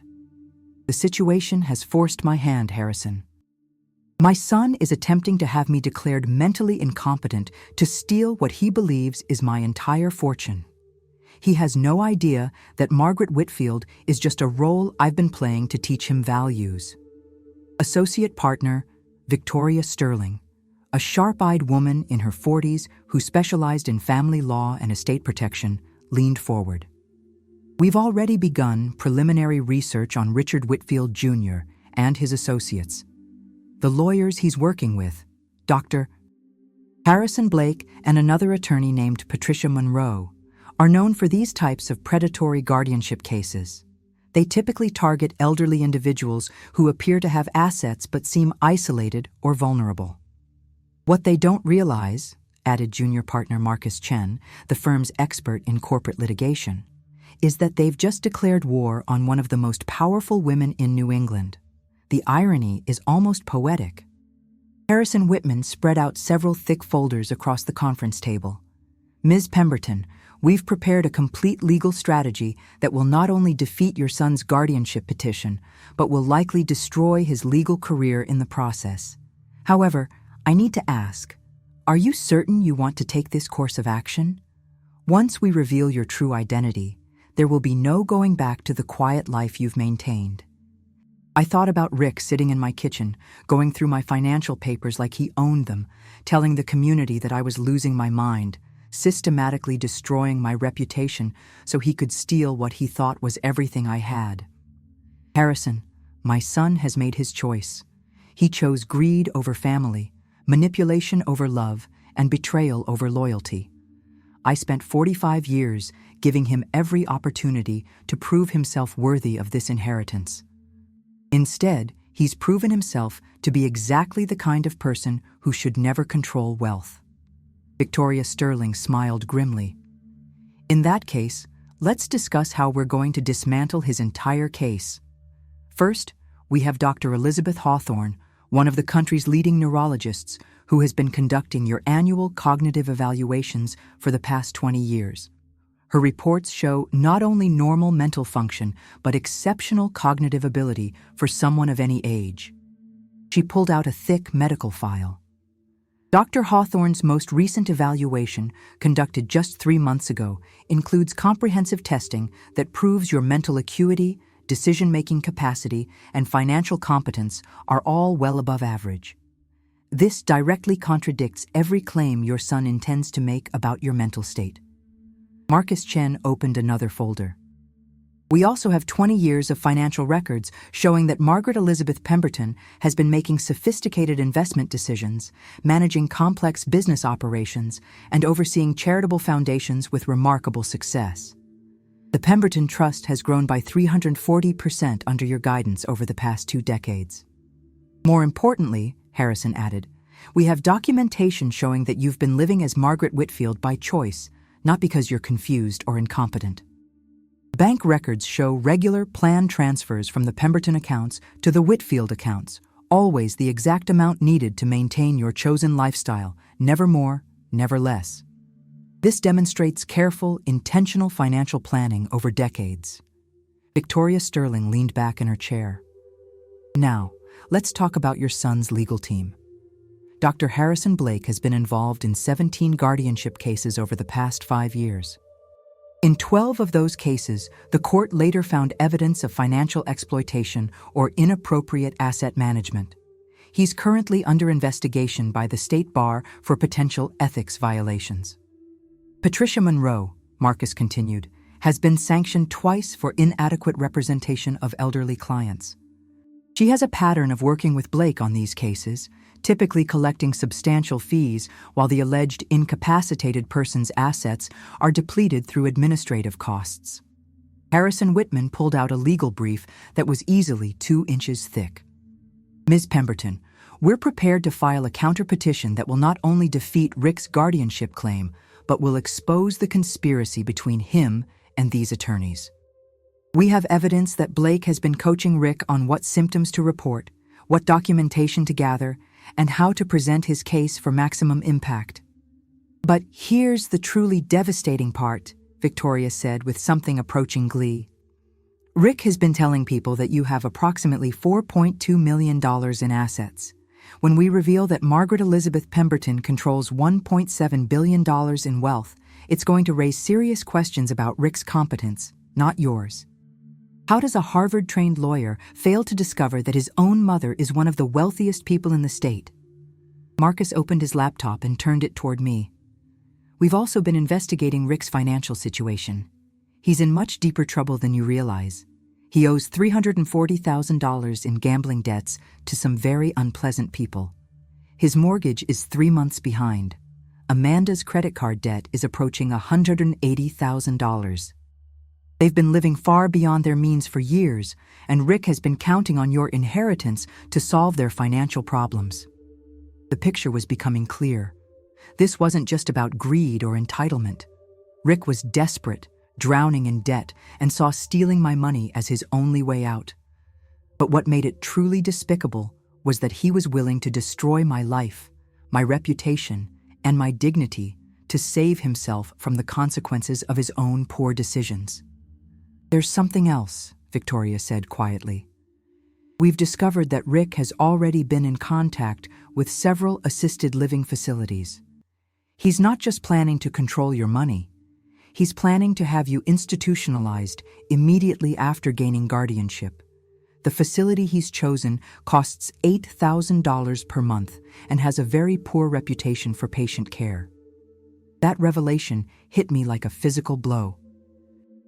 The situation has forced my hand, Harrison. My son is attempting to have me declared mentally incompetent to steal what he believes is my entire fortune. He has no idea that Margaret Whitfield is just a role I've been playing to teach him values. Associate partner, Victoria Sterling, a sharp-eyed woman in her 40s who specialized in family law and estate protection, leaned forward. We've already begun preliminary research on Richard Whitfield Jr. and his associates. The lawyers he's working with, Dr. Harrison Blake and another attorney named Patricia Monroe, are known for these types of predatory guardianship cases. They typically target elderly individuals who appear to have assets but seem isolated or vulnerable. What they don't realize, added junior partner Marcus Chen, the firm's expert in corporate litigation, is that they've just declared war on one of the most powerful women in New England. The irony is almost poetic. Harrison Whitman spread out several thick folders across the conference table. Ms. Pemberton, we've prepared a complete legal strategy that will not only defeat your son's guardianship petition, but will likely destroy his legal career in the process. However, I need to ask, are you certain you want to take this course of action? Once we reveal your true identity, there will be no going back to the quiet life you've maintained. I thought about Rick sitting in my kitchen, going through my financial papers like he owned them, telling the community that I was losing my mind, systematically destroying my reputation so he could steal what he thought was everything I had. Harrison, my son has made his choice. He chose greed over family, manipulation over love, and betrayal over loyalty. I spent 45 years giving him every opportunity to prove himself worthy of this inheritance. Instead, he's proven himself to be exactly the kind of person who should never control wealth." Victoria Sterling smiled grimly. "In that case, let's discuss how we're going to dismantle his entire case. First, we have Dr. Elizabeth Hawthorne, one of the country's leading neurologists, who has been conducting your annual cognitive evaluations for the past 20 years. Her reports show not only normal mental function, but exceptional cognitive ability for someone of any age." She pulled out a thick medical file. Dr. Hawthorne's most recent evaluation, conducted just 3 months ago, includes comprehensive testing that proves your mental acuity, decision-making capacity, and financial competence are all well above average. This directly contradicts every claim your son intends to make about your mental state. Marcus Chen opened another folder. "We also have 20 years of financial records showing that Margaret Elizabeth Pemberton has been making sophisticated investment decisions, managing complex business operations, and overseeing charitable foundations with remarkable success. The Pemberton Trust has grown by 340% under your guidance over the past 2 decades. More importantly," Harrison added, "we have documentation showing that you've been living as Margaret Whitfield by choice, not because you're confused or incompetent. Bank records show regular planned transfers from the Pemberton accounts to the Whitfield accounts, always the exact amount needed to maintain your chosen lifestyle, never more, never less. This demonstrates careful, intentional financial planning over decades." Victoria Sterling leaned back in her chair. "Now, let's talk about your son's legal team. Dr. Harrison Blake has been involved in 17 guardianship cases over the past 5 years. In 12 of those cases, the court later found evidence of financial exploitation or inappropriate asset management. He's currently under investigation by the State Bar for potential ethics violations. Patricia Monroe," Marcus continued, "has been sanctioned twice for inadequate representation of elderly clients. She has a pattern of working with Blake on these cases, typically collecting substantial fees while the alleged incapacitated person's assets are depleted through administrative costs." Harrison Whitman pulled out a legal brief that was easily 2 inches thick. "Ms. Pemberton, we're prepared to file a counterpetition that will not only defeat Rick's guardianship claim, but will expose the conspiracy between him and these attorneys. We have evidence that Blake has been coaching Rick on what symptoms to report, what documentation to gather, and how to present his case for maximum impact. But here's the truly devastating part," Victoria said with something approaching glee. "Rick has been telling people that you have approximately $4.2 million in assets. When we reveal that Margaret Elizabeth Pemberton controls $1.7 billion in wealth, it's going to raise serious questions about Rick's competence, not yours. How does a Harvard-trained lawyer fail to discover that his own mother is one of the wealthiest people in the state?" Marcus opened his laptop and turned it toward me. "We've also been investigating Rick's financial situation. He's in much deeper trouble than you realize. He owes $340,000 in gambling debts to some very unpleasant people. His mortgage is 3 months behind. Amanda's credit card debt is approaching $180,000. They've been living far beyond their means for years, and Rick has been counting on your inheritance to solve their financial problems." The picture was becoming clear. This wasn't just about greed or entitlement. Rick was desperate, drowning in debt, and saw stealing my money as his only way out. But what made it truly despicable was that he was willing to destroy my life, my reputation, and my dignity to save himself from the consequences of his own poor decisions. "There's something else," Victoria said quietly. "We've discovered that Rick has already been in contact with several assisted living facilities. He's not just planning to control your money. He's planning to have you institutionalized immediately after gaining guardianship. The facility he's chosen costs $8,000 per month and has a very poor reputation for patient care." That revelation hit me like a physical blow.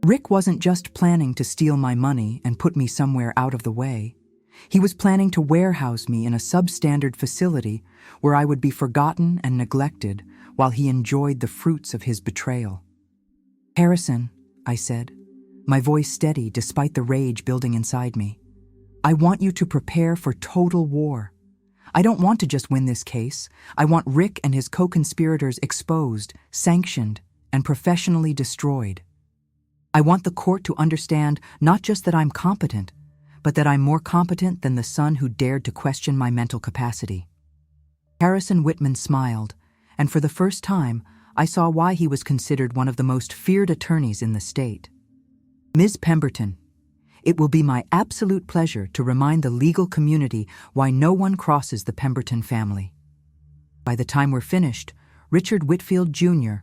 Rick wasn't just planning to steal my money and put me somewhere out of the way. He was planning to warehouse me in a substandard facility where I would be forgotten and neglected, while he enjoyed the fruits of his betrayal. "Harrison," I said, my voice steady despite the rage building inside me, "I want you to prepare for total war. I don't want to just win this case. I want Rick and his co-conspirators exposed, sanctioned, and professionally destroyed. I want the court to understand not just that I'm competent, but that I'm more competent than the son who dared to question my mental capacity." Harrison Whitman smiled, and for the first time, I saw why he was considered one of the most feared attorneys in the state. "Ms. Pemberton, it will be my absolute pleasure to remind the legal community why no one crosses the Pemberton family. By the time we're finished, Richard Whitfield Jr.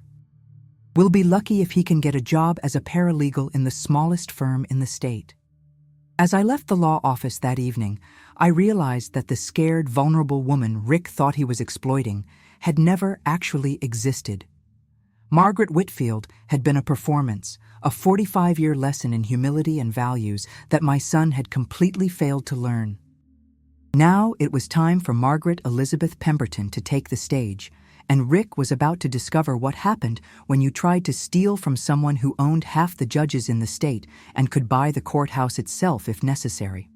will be lucky if he can get a job as a paralegal in the smallest firm in the state." As I left the law office that evening, I realized that the scared, vulnerable woman Rick thought he was exploiting had never actually existed. Margaret Whitfield had been a performance, a 45-year lesson in humility and values that my son had completely failed to learn. Now it was time for Margaret Elizabeth Pemberton to take the stage, and Rick was about to discover what happened when you tried to steal from someone who owned half the judges in the state and could buy the courthouse itself if necessary.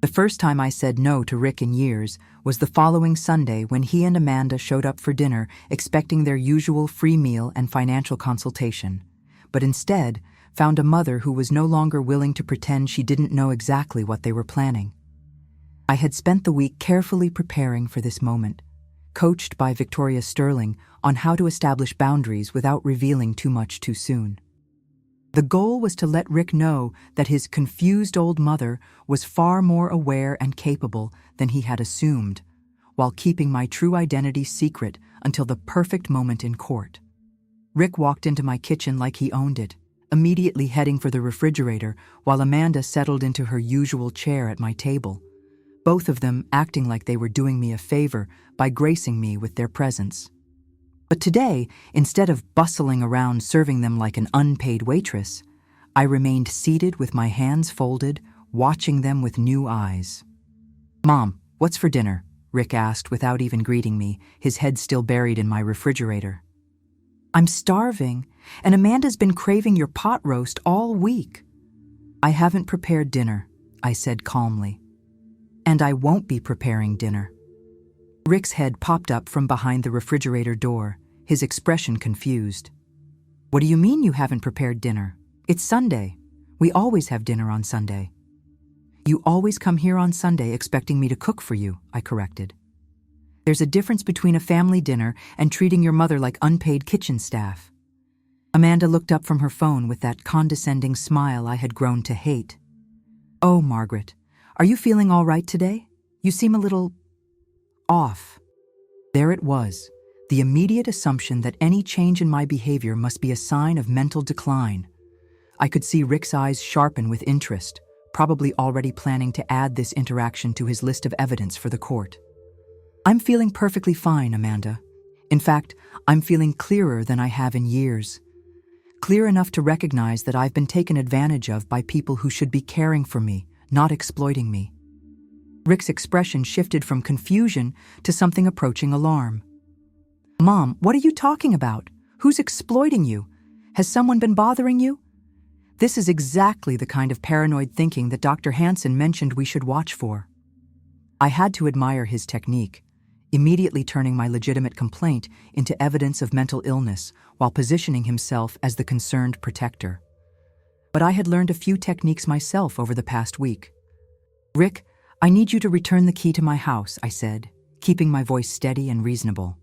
The first time I said no to Rick in years was the following Sunday when he and Amanda showed up for dinner expecting their usual free meal and financial consultation, but instead found a mother who was no longer willing to pretend she didn't know exactly what they were planning. I had spent the week carefully preparing for this moment, coached by Victoria Sterling on how to establish boundaries without revealing too much too soon. The goal was to let Rick know that his confused old mother was far more aware and capable than he had assumed, while keeping my true identity secret until the perfect moment in court. Rick walked into my kitchen like he owned it, immediately heading for the refrigerator while Amanda settled into her usual chair at my table, both of them acting like they were doing me a favor by gracing me with their presence. But today, instead of bustling around serving them like an unpaid waitress, I remained seated with my hands folded, watching them with new eyes. "Mom, what's for dinner?" Rick asked without even greeting me, his head still buried in my refrigerator. "I'm starving, and Amanda's been craving your pot roast all week." "I haven't prepared dinner," I said calmly. "And I won't be preparing dinner." Rick's head popped up from behind the refrigerator door, his expression confused. "What do you mean you haven't prepared dinner? It's Sunday. We always have dinner on Sunday." "You always come here on Sunday expecting me to cook for you," I corrected. "There's a difference between a family dinner and treating your mother like unpaid kitchen staff." Amanda looked up from her phone with that condescending smile I had grown to hate. "Oh, Margaret, are you feeling all right today? You seem a little off." There it was, the immediate assumption that any change in my behavior must be a sign of mental decline. I could see Rick's eyes sharpen with interest, probably already planning to add this interaction to his list of evidence for the court. "I'm feeling perfectly fine, Amanda. In fact, I'm feeling clearer than I have in years. Clear enough to recognize that I've been taken advantage of by people who should be caring for me, not exploiting me." Rick's expression shifted from confusion to something approaching alarm. "Mom, what are you talking about? Who's exploiting you? Has someone been bothering you?" This is exactly the kind of paranoid thinking that Dr. Hansen mentioned we should watch for. I had to admire his technique, immediately turning my legitimate complaint into evidence of mental illness while positioning himself as the concerned protector. But I had learned a few techniques myself over the past week. "Rick, I need you to return the key to my house," I said, keeping my voice steady and reasonable.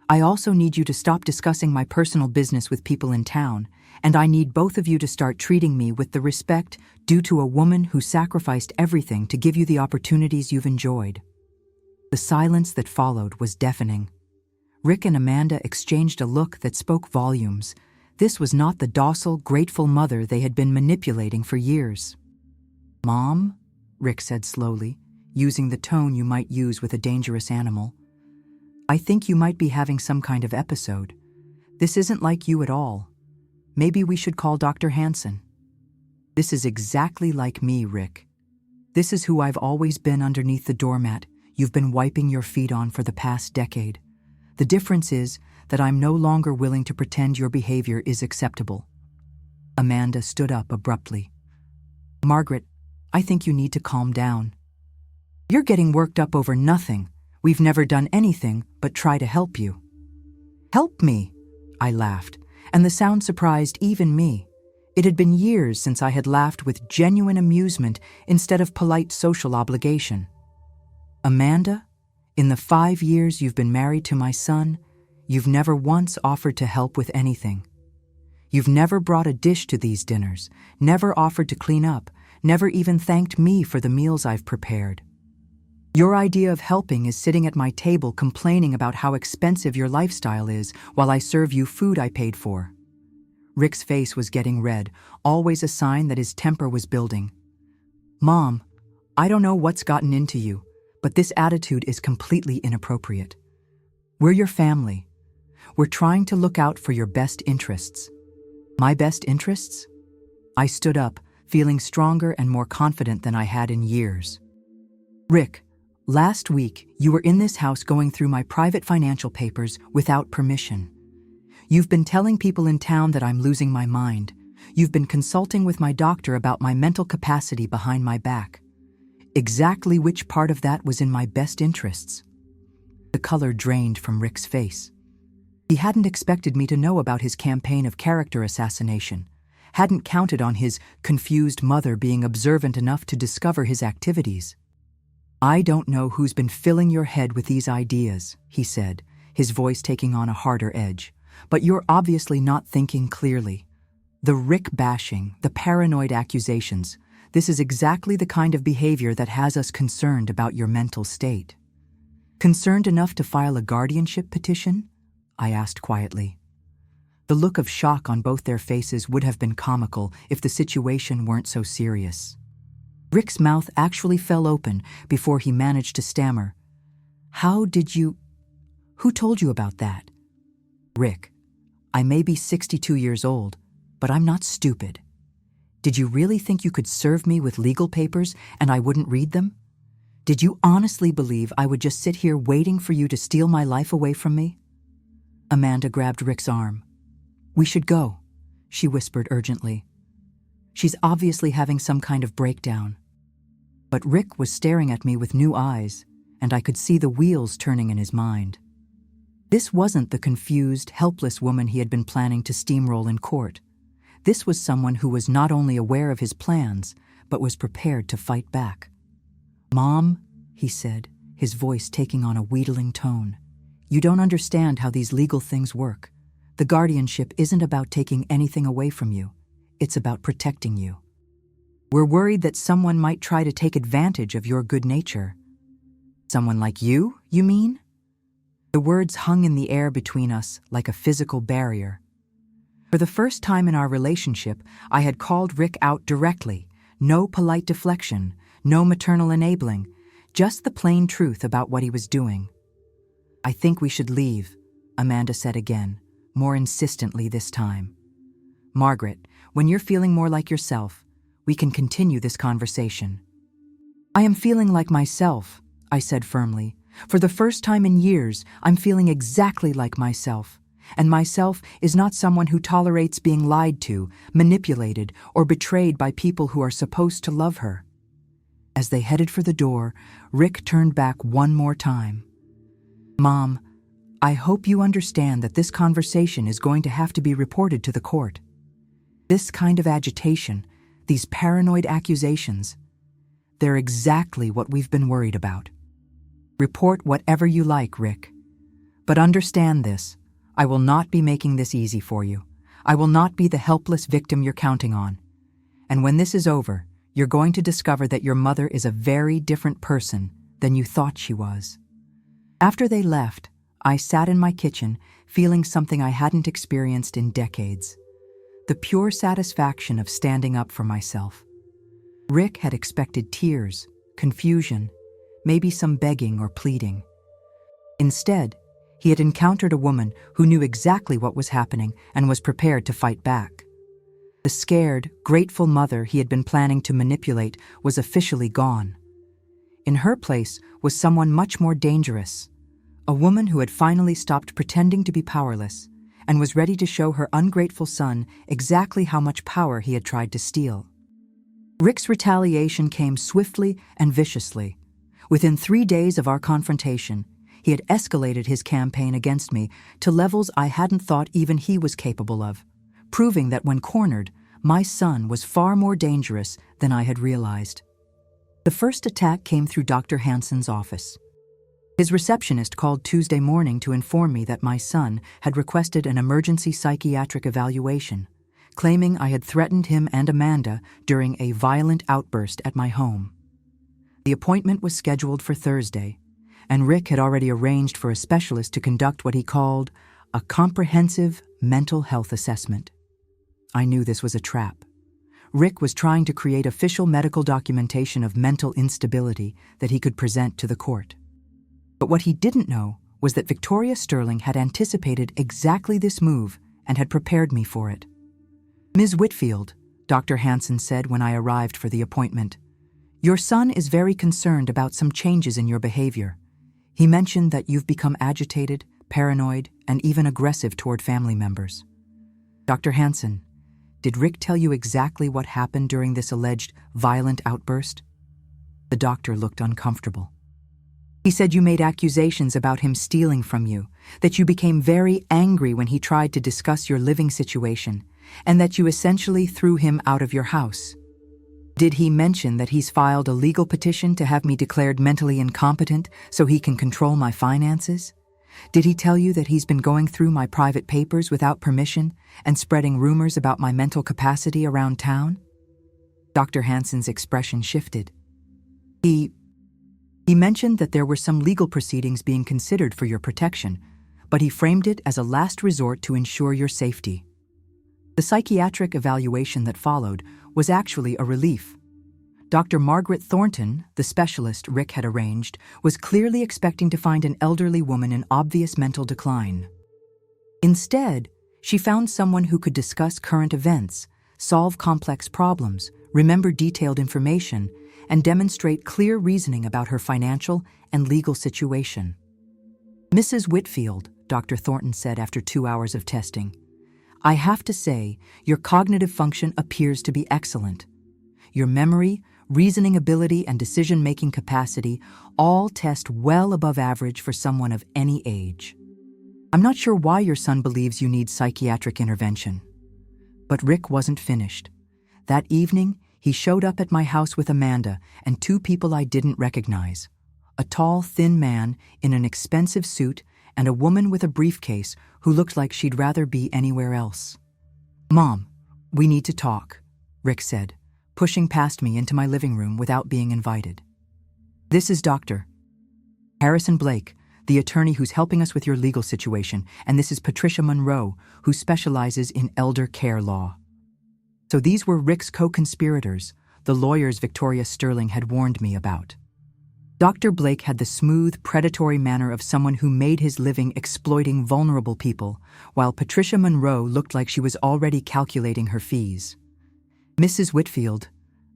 "I also need you to stop discussing my personal business with people in town, and I need both of you to start treating me with the respect due to a woman who sacrificed everything to give you the opportunities you've enjoyed." The silence that followed was deafening. Rick and Amanda exchanged a look that spoke volumes. This was not the docile, grateful mother they had been manipulating for years. "Mom," Rick said slowly, using the tone you might use with a dangerous animal, "I think you might be having some kind of episode. This isn't like you at all. Maybe we should call Dr. Hansen." "This is exactly like me, Rick. This is who I've always been underneath the doormat you've been wiping your feet on for the past decade. The difference is that I'm no longer willing to pretend your behavior is acceptable." Amanda stood up abruptly. "Margaret, I think you need to calm down. You're getting worked up over nothing. We've never done anything but try to help you." "Help me?" I laughed, and the sound surprised even me. It had been years since I had laughed with genuine amusement instead of polite social obligation. "Amanda, in the 5 years you've been married to my son, you've never once offered to help with anything. You've never brought a dish to these dinners, never offered to clean up, never even thanked me for the meals I've prepared. Your idea of helping is sitting at my table complaining about how expensive your lifestyle is while I serve you food I paid for." Rick's face was getting red, always a sign that his temper was building. "Mom, I don't know what's gotten into you, but this attitude is completely inappropriate. We're your family. We're trying to look out for your best interests." "My best interests?" I stood up, feeling stronger and more confident than I had in years. "Rick, last week you were in this house going through my private financial papers without permission. You've been telling people in town that I'm losing my mind. You've been consulting with my doctor about my mental capacity behind my back. Exactly which part of that was in my best interests?" The color drained from Rick's face. He hadn't expected me to know about his campaign of character assassination, hadn't counted on his confused mother being observant enough to discover his activities. "I don't know who's been filling your head with these ideas," he said, his voice taking on a harder edge, "but you're obviously not thinking clearly. The Rick bashing, the paranoid accusations, this is exactly the kind of behavior that has us concerned about your mental state." "Concerned enough to file a guardianship petition?" I asked quietly. The look of shock on both their faces would have been comical if the situation weren't so serious. Rick's mouth actually fell open before he managed to stammer. "How did you... Who told you about that?" "Rick, I may be 62 years old, but I'm not stupid. Did you really think you could serve me with legal papers and I wouldn't read them? Did you honestly believe I would just sit here waiting for you to steal my life away from me?" Amanda grabbed Rick's arm. "We should go," she whispered urgently. "She's obviously having some kind of breakdown." But Rick was staring at me with new eyes, and I could see the wheels turning in his mind. This wasn't the confused, helpless woman he had been planning to steamroll in court. This was someone who was not only aware of his plans, but was prepared to fight back. "Mom," he said, his voice taking on a wheedling tone, "you don't understand how these legal things work. The guardianship isn't about taking anything away from you. It's about protecting you. We're worried that someone might try to take advantage of your good nature." "Someone like you mean?" The words hung in the air between us like a physical barrier. For the first time in our relationship, I had called Rick out directly. No polite deflection, no maternal enabling, just the plain truth about what he was doing. "I think we should leave," Amanda said again, more insistently this time. "Margaret, when you're feeling more like yourself, we can continue this conversation." "I am feeling like myself," I said firmly. "For the first time in years, I'm feeling exactly like myself. And myself is not someone who tolerates being lied to, manipulated, or betrayed by people who are supposed to love her." As they headed for the door, Rick turned back one more time. "Mom, I hope you understand that this conversation is going to have to be reported to the court. This kind of agitation, these paranoid accusations, they're exactly what we've been worried about. Report whatever you like, Rick. But understand this, I will not be making this easy for you. I will not be the helpless victim you're counting on. And when this is over, you're going to discover that your mother is a very different person than you thought she was." After they left, I sat in my kitchen, feeling something I hadn't experienced in decades. The pure satisfaction of standing up for myself. Rick had expected tears, confusion, maybe some begging or pleading. Instead, he had encountered a woman who knew exactly what was happening and was prepared to fight back. The scared, grateful mother he had been planning to manipulate was officially gone. In her place was someone much more dangerous, a woman who had finally stopped pretending to be powerless and was ready to show her ungrateful son exactly how much power he had tried to steal. Rick's retaliation came swiftly and viciously. Within 3 days of our confrontation, he had escalated his campaign against me to levels I hadn't thought even he was capable of, proving that when cornered, my son was far more dangerous than I had realized. The first attack came through Dr. Hansen's office. His receptionist called Tuesday morning to inform me that my son had requested an emergency psychiatric evaluation, claiming I had threatened him and Amanda during a violent outburst at my home. The appointment was scheduled for Thursday, and Rick had already arranged for a specialist to conduct what he called a comprehensive mental health assessment. I knew this was a trap. Rick was trying to create official medical documentation of mental instability that he could present to the court. But what he didn't know was that Victoria Sterling had anticipated exactly this move and had prepared me for it. "Ms. Whitfield," Dr. Hansen said when I arrived for the appointment, "your son is very concerned about some changes in your behavior. He mentioned that you've become agitated, paranoid, and even aggressive toward family members." "Dr. Hansen, did Rick tell you exactly what happened during this alleged violent outburst?" The doctor looked uncomfortable. "He said you made accusations about him stealing from you, that you became very angry when he tried to discuss your living situation, and that you essentially threw him out of your house. Did he mention that he's filed a legal petition to have me declared mentally incompetent so he can control my finances? Did he tell you that he's been going through my private papers without permission and spreading rumors about my mental capacity around town?" Dr. Hansen's expression shifted. He mentioned that there were some legal proceedings being considered for your protection, but he framed it as a last resort to ensure your safety. The psychiatric evaluation that followed was actually a relief. Dr. Margaret Thornton, the specialist Rick had arranged, was clearly expecting to find an elderly woman in obvious mental decline. Instead, she found someone who could discuss current events, solve complex problems, remember detailed information, and demonstrate clear reasoning about her financial and legal situation. "Mrs. Whitfield," Dr. Thornton said after 2 hours of testing, "I have to say, your cognitive function appears to be excellent. Your memory, reasoning ability, and decision-making capacity all test well above average for someone of any age. I'm not sure why your son believes you need psychiatric intervention." But Rick wasn't finished. That evening, he showed up at my house with Amanda and 2 people I didn't recognize: a tall, thin man in an expensive suit and a woman with a briefcase who looked like she'd rather be anywhere else. "Mom, we need to talk," Rick said, pushing past me into my living room without being invited. "This is Dr. Harrison Blake, the attorney who's helping us with your legal situation, and this is Patricia Monroe, who specializes in elder care law." So these were Rick's co-conspirators, the lawyers Victoria Sterling had warned me about. Dr. Blake had the smooth, predatory manner of someone who made his living exploiting vulnerable people, while Patricia Monroe looked like she was already calculating her fees. "Mrs. Whitfield,"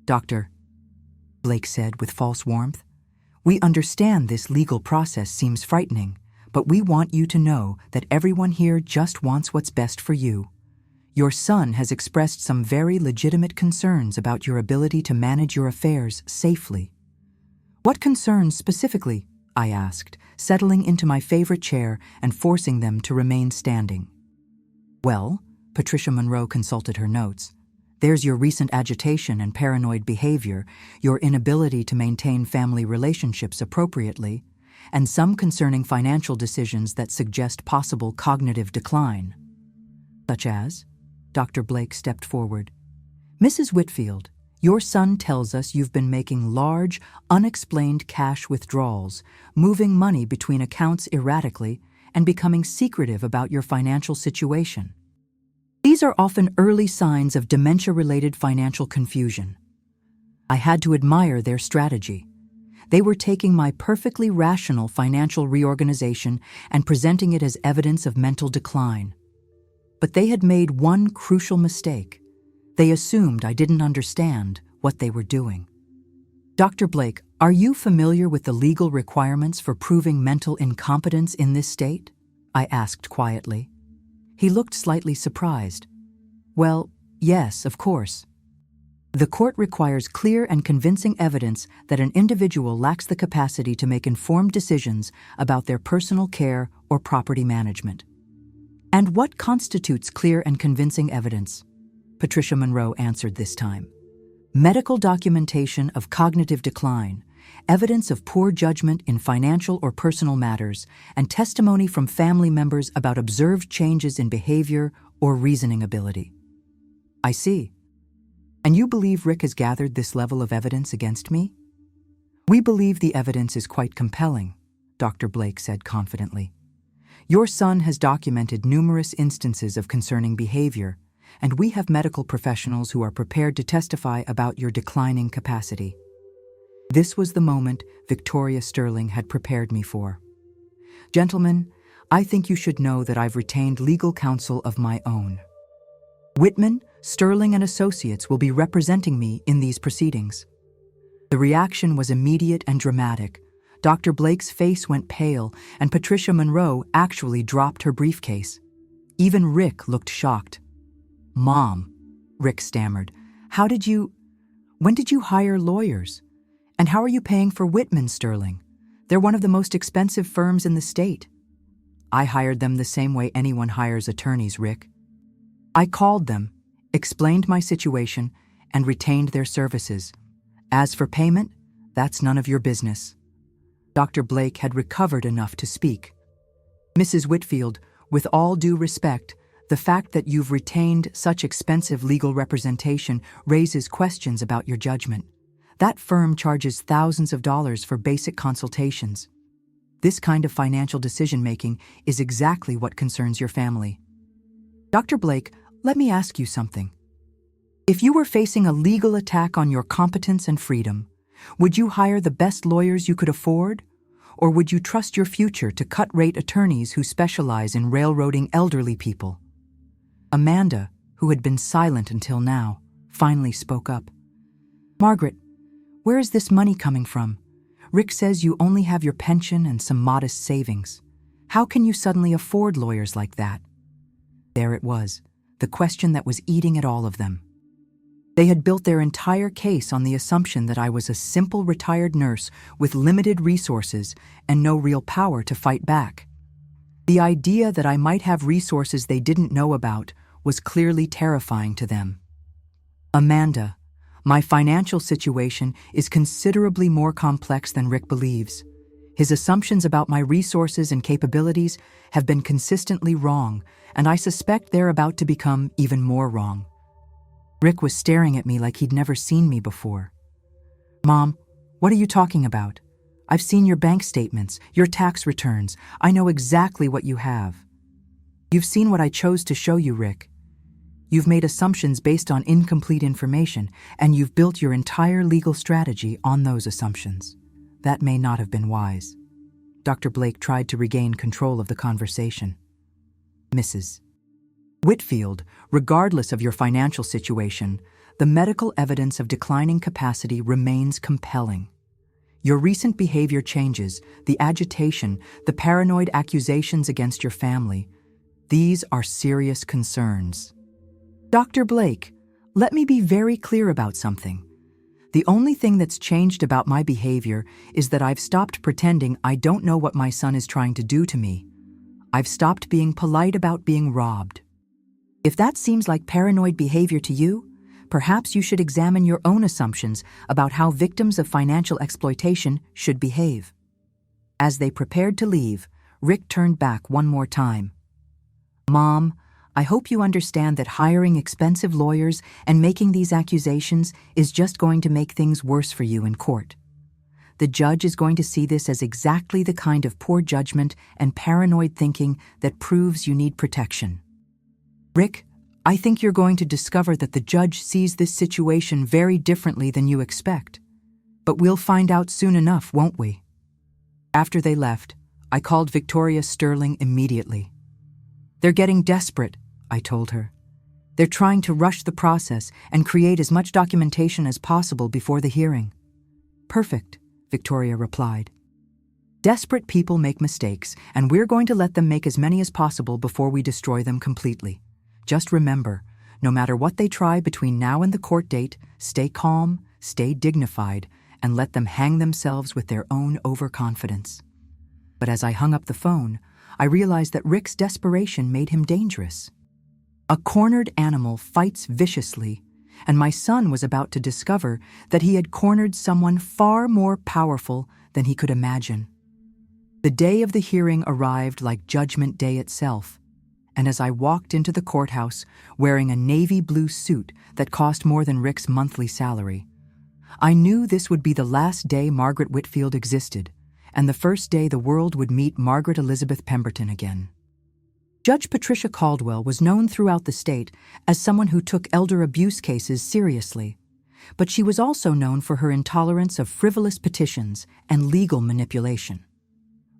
Dr. Blake said with false warmth, "we understand this legal process seems frightening, but we want you to know that everyone here just wants what's best for you. Your son has expressed some very legitimate concerns about your ability to manage your affairs safely." "What concerns specifically?" I asked, settling into my favorite chair and forcing them to remain standing. "Well," Patricia Monroe consulted her notes, "there's your recent agitation and paranoid behavior, your inability to maintain family relationships appropriately, and some concerning financial decisions that suggest possible cognitive decline." "Such as?" Dr. Blake stepped forward. "Mrs. Whitfield, your son tells us you've been making large, unexplained cash withdrawals, moving money between accounts erratically, and becoming secretive about your financial situation. These are often early signs of dementia-related financial confusion." I had to admire their strategy. They were taking my perfectly rational financial reorganization and presenting it as evidence of mental decline. But they had made one crucial mistake. They assumed I didn't understand what they were doing. "Dr. Blake, Are you familiar with the legal requirements for proving mental incompetence in this state? I asked quietly. He looked slightly surprised. Well, yes, of course. The court requires clear and convincing evidence that an individual lacks the capacity to make informed decisions about their personal care or property management. And what constitutes clear and convincing evidence? Patricia Monroe answered this time. Medical documentation of cognitive decline, evidence of poor judgment in financial or personal matters, and testimony from family members about observed changes in behavior or reasoning ability. I see. And you believe Rick has gathered this level of evidence against me? We believe the evidence is quite compelling, Dr. Blake said confidently. Your son has documented numerous instances of concerning behavior, and we have medical professionals who are prepared to testify about your declining capacity. This was the moment Victoria Sterling had prepared me for. Gentlemen, I think you should know that I've retained legal counsel of my own. Whitman, Sterling and Associates will be representing me in these proceedings. The reaction was immediate and dramatic. Dr. Blake's face went pale, and Patricia Monroe actually dropped her briefcase. Even Rick looked shocked. Mom, Rick stammered, when did you hire lawyers? And how are you paying for Whitman, Sterling? They're one of the most expensive firms in the state. I hired them the same way anyone hires attorneys, Rick. I called them, explained my situation, and retained their services. As for payment, that's none of your business. Dr. Blake had recovered enough to speak. Mrs. Whitfield, with all due respect, the fact that you've retained such expensive legal representation raises questions about your judgment. That firm charges thousands of dollars for basic consultations. This kind of financial decision-making is exactly what concerns your family. Dr. Blake, let me ask you something. If you were facing a legal attack on your competence and freedom, would you hire the best lawyers you could afford? Or would you trust your future to cut-rate attorneys who specialize in railroading elderly people? Amanda, who had been silent until now, finally spoke up. Margaret, where is this money coming from? Rick says you only have your pension and some modest savings. How can you suddenly afford lawyers like that? There it was, the question that was eating at all of them. They had built their entire case on the assumption that I was a simple retired nurse with limited resources and no real power to fight back. The idea that I might have resources they didn't know about was clearly terrifying to them. Amanda, my financial situation is considerably more complex than Rick believes. His assumptions about my resources and capabilities have been consistently wrong, and I suspect they're about to become even more wrong. Rick was staring at me like he'd never seen me before. Mom, what are you talking about? I've seen your bank statements, your tax returns. I know exactly what you have. You've seen what I chose to show you, Rick. You've made assumptions based on incomplete information, and you've built your entire legal strategy on those assumptions. That may not have been wise. Dr. Blake tried to regain control of the conversation. Mrs. Whitfield, regardless of your financial situation, the medical evidence of declining capacity remains compelling. Your recent behavior changes, the agitation, the paranoid accusations against your family, these are serious concerns. Dr. Blake, let me be very clear about something. The only thing that's changed about my behavior is that I've stopped pretending I don't know what my son is trying to do to me. I've stopped being polite about being robbed. If that seems like paranoid behavior to you, perhaps you should examine your own assumptions about how victims of financial exploitation should behave. As they prepared to leave, Rick turned back one more time. Mom, I hope you understand that hiring expensive lawyers and making these accusations is just going to make things worse for you in court. The judge is going to see this as exactly the kind of poor judgment and paranoid thinking that proves you need protection. Rick, I think you're going to discover that the judge sees this situation very differently than you expect. But we'll find out soon enough, won't we? After they left, I called Victoria Sterling immediately. They're getting desperate, I told her. They're trying to rush the process and create as much documentation as possible before the hearing. Perfect, Victoria replied. Desperate people make mistakes, and we're going to let them make as many as possible before we destroy them completely. Just remember, no matter what they try between now and the court date, stay calm, stay dignified, and let them hang themselves with their own overconfidence. But as I hung up the phone, I realized that Rick's desperation made him dangerous. A cornered animal fights viciously, and my son was about to discover that he had cornered someone far more powerful than he could imagine. The day of the hearing arrived like Judgment Day itself, and as I walked into the courthouse wearing a navy blue suit that cost more than Rick's monthly salary, I knew this would be the last day Margaret Whitfield existed, and the first day the world would meet Margaret Elizabeth Pemberton again. Judge Patricia Caldwell was known throughout the state as someone who took elder abuse cases seriously, but she was also known for her intolerance of frivolous petitions and legal manipulation.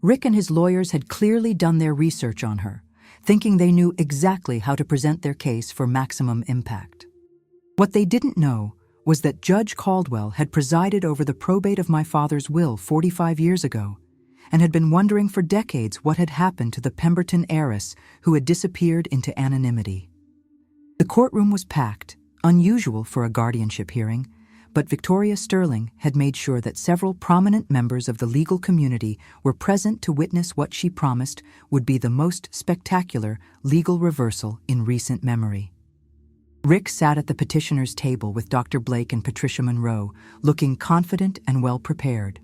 Rick and his lawyers had clearly done their research on her, thinking they knew exactly how to present their case for maximum impact. What they didn't know was that Judge Caldwell had presided over the probate of my father's will 45 years ago and had been wondering for decades what had happened to the Pemberton heiress who had disappeared into anonymity. The courtroom was packed, unusual for a guardianship hearing, but Victoria Sterling had made sure that several prominent members of the legal community were present to witness what she promised would be the most spectacular legal reversal in recent memory. Rick sat at the petitioner's table with Dr. Blake and Patricia Monroe, looking confident and well-prepared.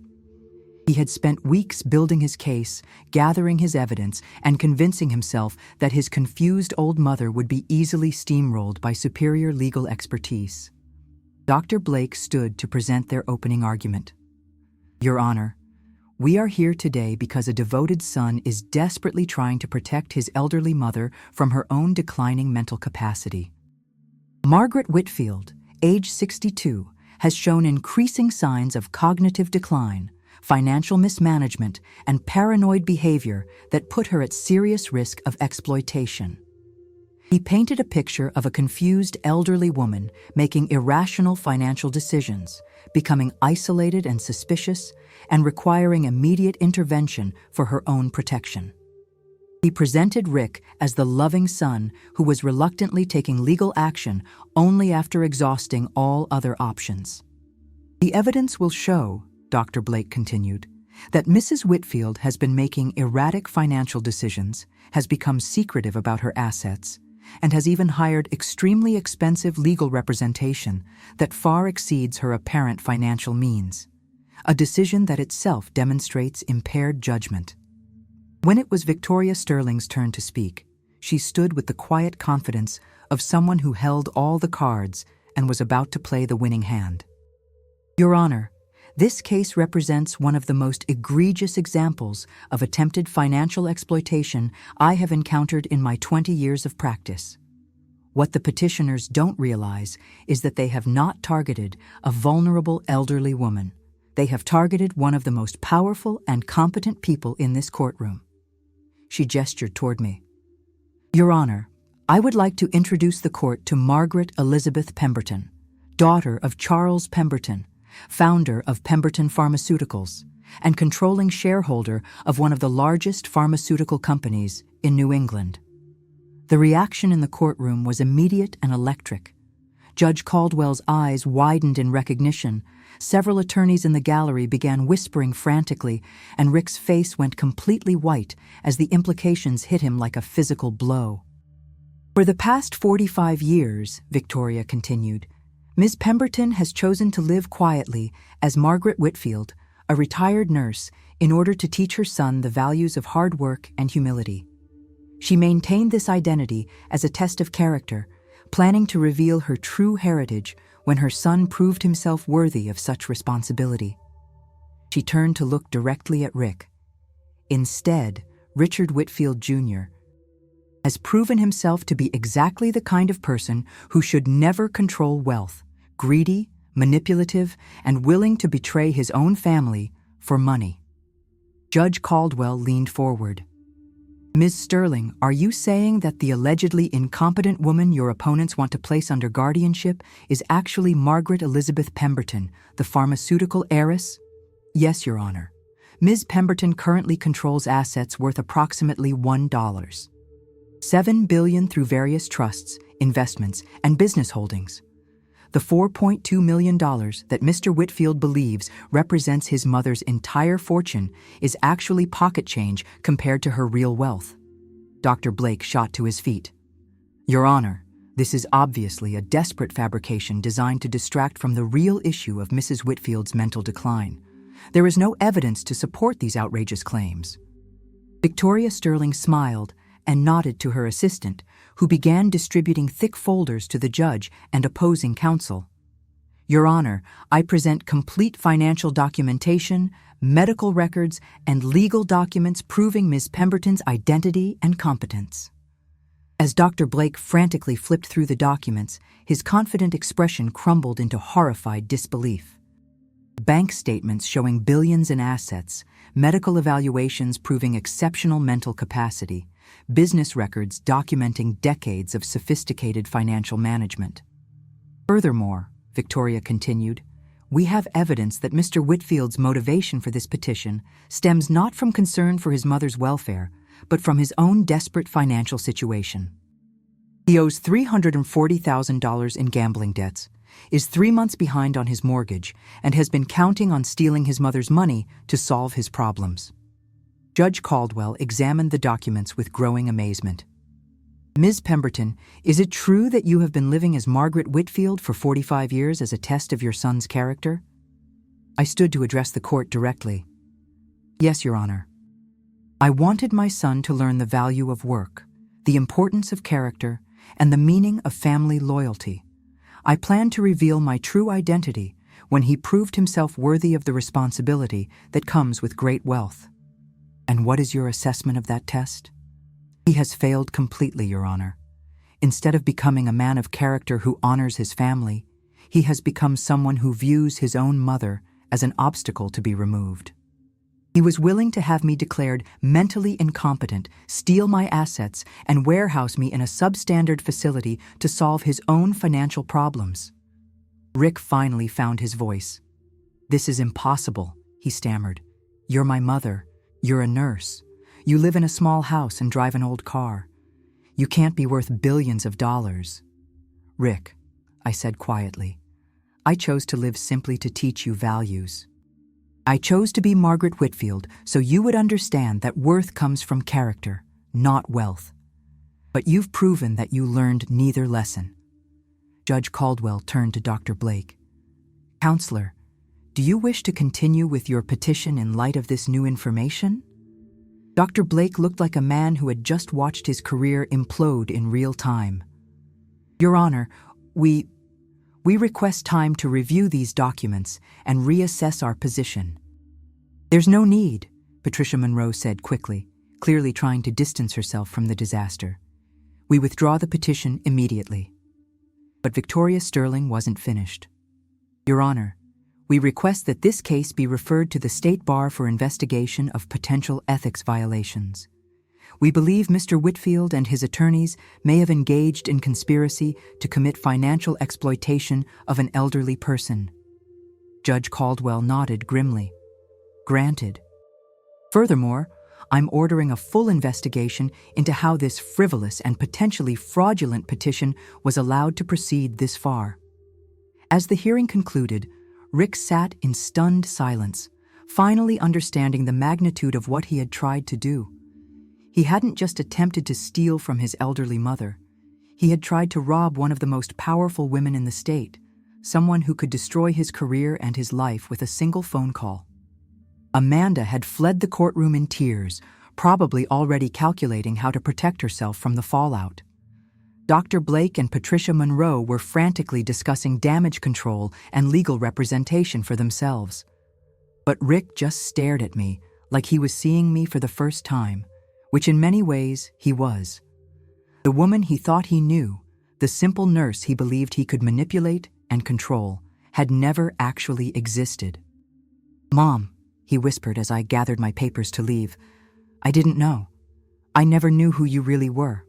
He had spent weeks building his case, gathering his evidence, and convincing himself that his confused old mother would be easily steamrolled by superior legal expertise. Dr. Blake stood to present their opening argument. Your Honor, we are here today because a devoted son is desperately trying to protect his elderly mother from her own declining mental capacity. Margaret Whitfield, age 62, has shown increasing signs of cognitive decline, financial mismanagement, and paranoid behavior that put her at serious risk of exploitation. He painted a picture of a confused elderly woman making irrational financial decisions, becoming isolated and suspicious, and requiring immediate intervention for her own protection. He presented Rick as the loving son who was reluctantly taking legal action only after exhausting all other options. The evidence will show, Dr. Blake continued, that Mrs. Whitfield has been making erratic financial decisions, has become secretive about her assets, and has even hired extremely expensive legal representation that far exceeds her apparent financial means, a decision that itself demonstrates impaired judgment. When it was Victoria Sterling's turn to speak, she stood with the quiet confidence of someone who held all the cards and was about to play the winning hand. Your Honor, this case represents one of the most egregious examples of attempted financial exploitation I have encountered in my 20 years of practice. What the petitioners don't realize is that they have not targeted a vulnerable elderly woman. They have targeted one of the most powerful and competent people in this courtroom. She gestured toward me. Your Honor, I would like to introduce the court to Margaret Elizabeth Pemberton, daughter of Charles Pemberton, founder of Pemberton Pharmaceuticals, and controlling shareholder of one of the largest pharmaceutical companies in New England. The reaction in the courtroom was immediate and electric. Judge Caldwell's eyes widened in recognition. Several attorneys in the gallery began whispering frantically, and Rick's face went completely white as the implications hit him like a physical blow. For the past 45 years, Victoria continued, Ms. Pemberton has chosen to live quietly as Margaret Whitfield, a retired nurse, in order to teach her son the values of hard work and humility. She maintained this identity as a test of character, planning to reveal her true heritage when her son proved himself worthy of such responsibility. She turned to look directly at Rick. Instead, Richard Whitfield Jr. has proven himself to be exactly the kind of person who should never control wealth, greedy, manipulative, and willing to betray his own family for money. Judge Caldwell leaned forward. Ms. Sterling, are you saying that the allegedly incompetent woman your opponents want to place under guardianship is actually Margaret Elizabeth Pemberton, the pharmaceutical heiress? Yes, Your Honor. Ms. Pemberton currently controls assets worth approximately $1. 7 billion through various trusts, investments, and business holdings. The $4.2 million that Mr. Whitfield believes represents his mother's entire fortune is actually pocket change compared to her real wealth. Dr. Blake shot to his feet. Your Honor, this is obviously a desperate fabrication designed to distract from the real issue of Mrs. Whitfield's mental decline. There is no evidence to support these outrageous claims. Victoria Sterling smiled and nodded to her assistant, who began distributing thick folders to the judge and opposing counsel. Your Honor, I present complete financial documentation, medical records, and legal documents proving Ms. Pemberton's identity and competence. As Dr. Blake frantically flipped through the documents, his confident expression crumbled into horrified disbelief. Bank statements showing billions in assets, medical evaluations proving exceptional mental capacity, business records documenting decades of sophisticated financial management. Furthermore, Victoria continued, we have evidence that Mr. Whitfield's motivation for this petition stems not from concern for his mother's welfare, but from his own desperate financial situation. He owes $340,000 in gambling debts, is 3 months behind on his mortgage, and has been counting on stealing his mother's money to solve his problems. Judge Caldwell examined the documents with growing amazement. Ms. Pemberton, is it true that you have been living as Margaret Whitfield for 45 years as a test of your son's character? I stood to address the court directly. Yes, Your Honor. I wanted my son to learn the value of work, the importance of character, and the meaning of family loyalty. I planned to reveal my true identity when he proved himself worthy of the responsibility that comes with great wealth. And what is your assessment of that test? He has failed completely, Your Honor. Instead of becoming a man of character who honors his family, he has become someone who views his own mother as an obstacle to be removed. He was willing to have me declared mentally incompetent, steal my assets, and warehouse me in a substandard facility to solve his own financial problems. Rick finally found his voice. This is impossible, he stammered. You're my mother. You're a nurse. You live in a small house and drive an old car. You can't be worth billions of dollars. Rick, I said quietly, I chose to live simply to teach you values. I chose to be Margaret Whitfield so you would understand that worth comes from character, not wealth. But you've proven that you learned neither lesson. Judge Caldwell turned to Dr. Blake. Counselor, do you wish to continue with your petition in light of this new information? Dr. Blake looked like a man who had just watched his career implode in real time. Your Honor, we request time to review these documents and reassess our position. There's no need, Patricia Monroe said quickly, clearly trying to distance herself from the disaster. We withdraw the petition immediately. But Victoria Sterling wasn't finished. Your Honor, we request that this case be referred to the State Bar for investigation of potential ethics violations. We believe Mr. Whitfield and his attorneys may have engaged in conspiracy to commit financial exploitation of an elderly person. Judge Caldwell nodded grimly. Granted. Furthermore, I'm ordering a full investigation into how this frivolous and potentially fraudulent petition was allowed to proceed this far. As the hearing concluded, Rick sat in stunned silence, finally understanding the magnitude of what he had tried to do. He hadn't just attempted to steal from his elderly mother. He had tried to rob one of the most powerful women in the state, someone who could destroy his career and his life with a single phone call. Amanda had fled the courtroom in tears, probably already calculating how to protect herself from the fallout. Dr. Blake and Patricia Monroe were frantically discussing damage control and legal representation for themselves. But Rick just stared at me like he was seeing me for the first time, which in many ways he was. The woman he thought he knew, the simple nurse he believed he could manipulate and control, had never actually existed. Mom, he whispered as I gathered my papers to leave, I didn't know. I never knew who you really were.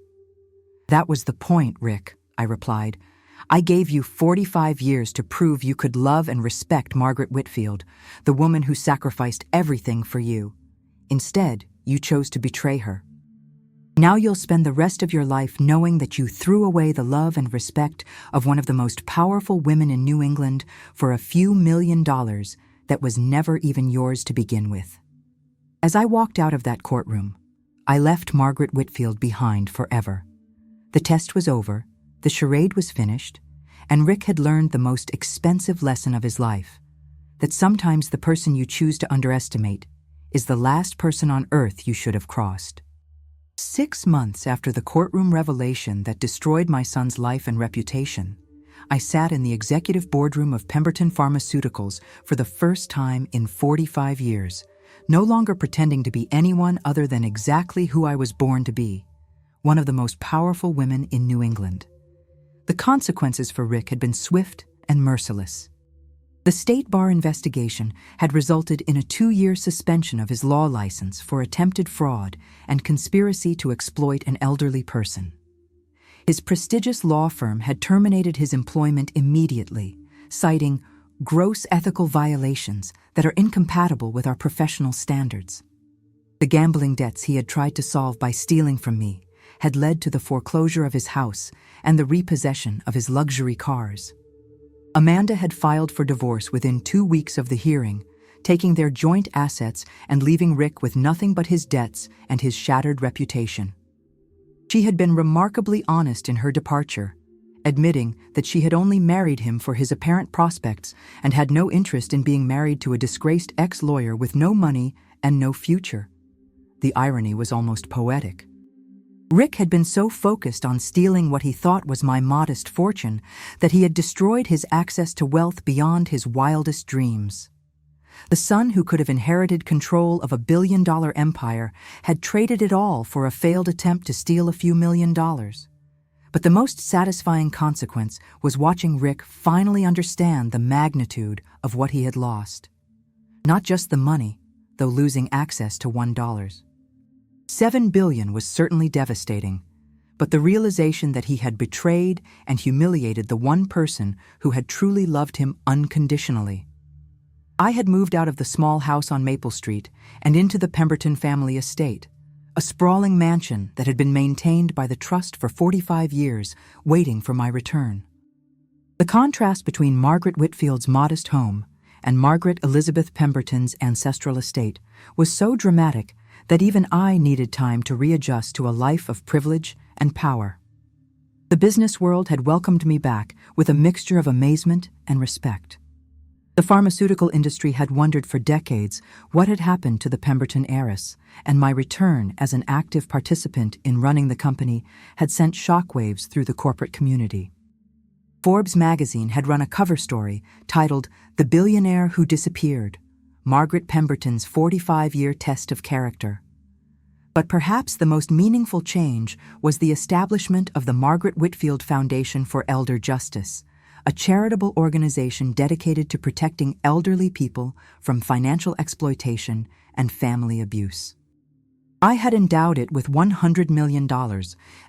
That was the point, Rick, I replied. I gave you 45 years to prove you could love and respect Margaret Whitfield, the woman who sacrificed everything for you. Instead, you chose to betray her. Now you'll spend the rest of your life knowing that you threw away the love and respect of one of the most powerful women in New England for a few $1 million that was never even yours to begin with. As I walked out of that courtroom, I left Margaret Whitfield behind forever. The test was over, the charade was finished, and Rick had learned the most expensive lesson of his life, that sometimes the person you choose to underestimate is the last person on earth you should have crossed. 6 months after the courtroom revelation that destroyed my son's life and reputation, I sat in the executive boardroom of Pemberton Pharmaceuticals for the first time in 45 years, no longer pretending to be anyone other than exactly who I was born to be, one of the most powerful women in New England. The consequences for Rick had been swift and merciless. The state bar investigation had resulted in a 2-year suspension of his law license for attempted fraud and conspiracy to exploit an elderly person. His prestigious law firm had terminated his employment immediately, citing gross ethical violations that are incompatible with our professional standards. The gambling debts he had tried to solve by stealing from me had led to the foreclosure of his house and the repossession of his luxury cars. Amanda had filed for divorce within 2 weeks of the hearing, taking their joint assets and leaving Rick with nothing but his debts and his shattered reputation. She had been remarkably honest in her departure, admitting that she had only married him for his apparent prospects and had no interest in being married to a disgraced ex-lawyer with no money and no future. The irony was almost poetic. Rick had been so focused on stealing what he thought was my modest fortune that he had destroyed his access to wealth beyond his wildest dreams. The son who could have inherited control of $1 billion empire had traded it all for a failed attempt to steal a few $1 million. But the most satisfying consequence was watching Rick finally understand the magnitude of what he had lost. Not just the money, though losing access to $1. $7 billion was certainly devastating, but the realization that he had betrayed and humiliated the one person who had truly loved him unconditionally. I had moved out of the small house on Maple Street and into the Pemberton family estate, a sprawling mansion that had been maintained by the trust for 45 years, waiting for my return. The contrast between Margaret Whitfield's modest home and Margaret Elizabeth Pemberton's ancestral estate was so dramatic that even I needed time to readjust to a life of privilege and power. The business world had welcomed me back with a mixture of amazement and respect. The pharmaceutical industry had wondered for decades what had happened to the Pemberton heiress, and my return as an active participant in running the company had sent shockwaves through the corporate community. Forbes magazine had run a cover story titled "The Billionaire Who Disappeared: Margaret Pemberton's 45-year test of character." But perhaps the most meaningful change was the establishment of the Margaret Whitfield Foundation for Elder Justice, a charitable organization dedicated to protecting elderly people from financial exploitation and family abuse. I had endowed it with $100 million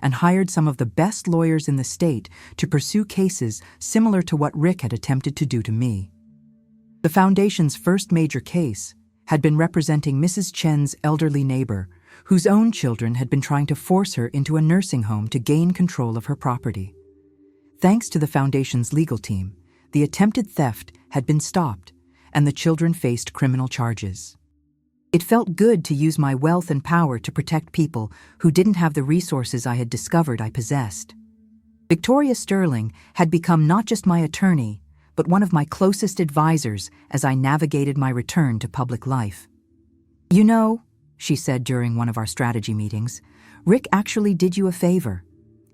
and hired some of the best lawyers in the state to pursue cases similar to what Rick had attempted to do to me. The foundation's first major case had been representing Mrs. Chen's elderly neighbor, whose own children had been trying to force her into a nursing home to gain control of her property. Thanks to the foundation's legal team, the attempted theft had been stopped, and the children faced criminal charges. It felt good to use my wealth and power to protect people who didn't have the resources I had discovered I possessed. Victoria Sterling had become not just my attorney, but one of my closest advisors as I navigated my return to public life. "You know," she said during one of our strategy meetings, "Rick actually did you a favor.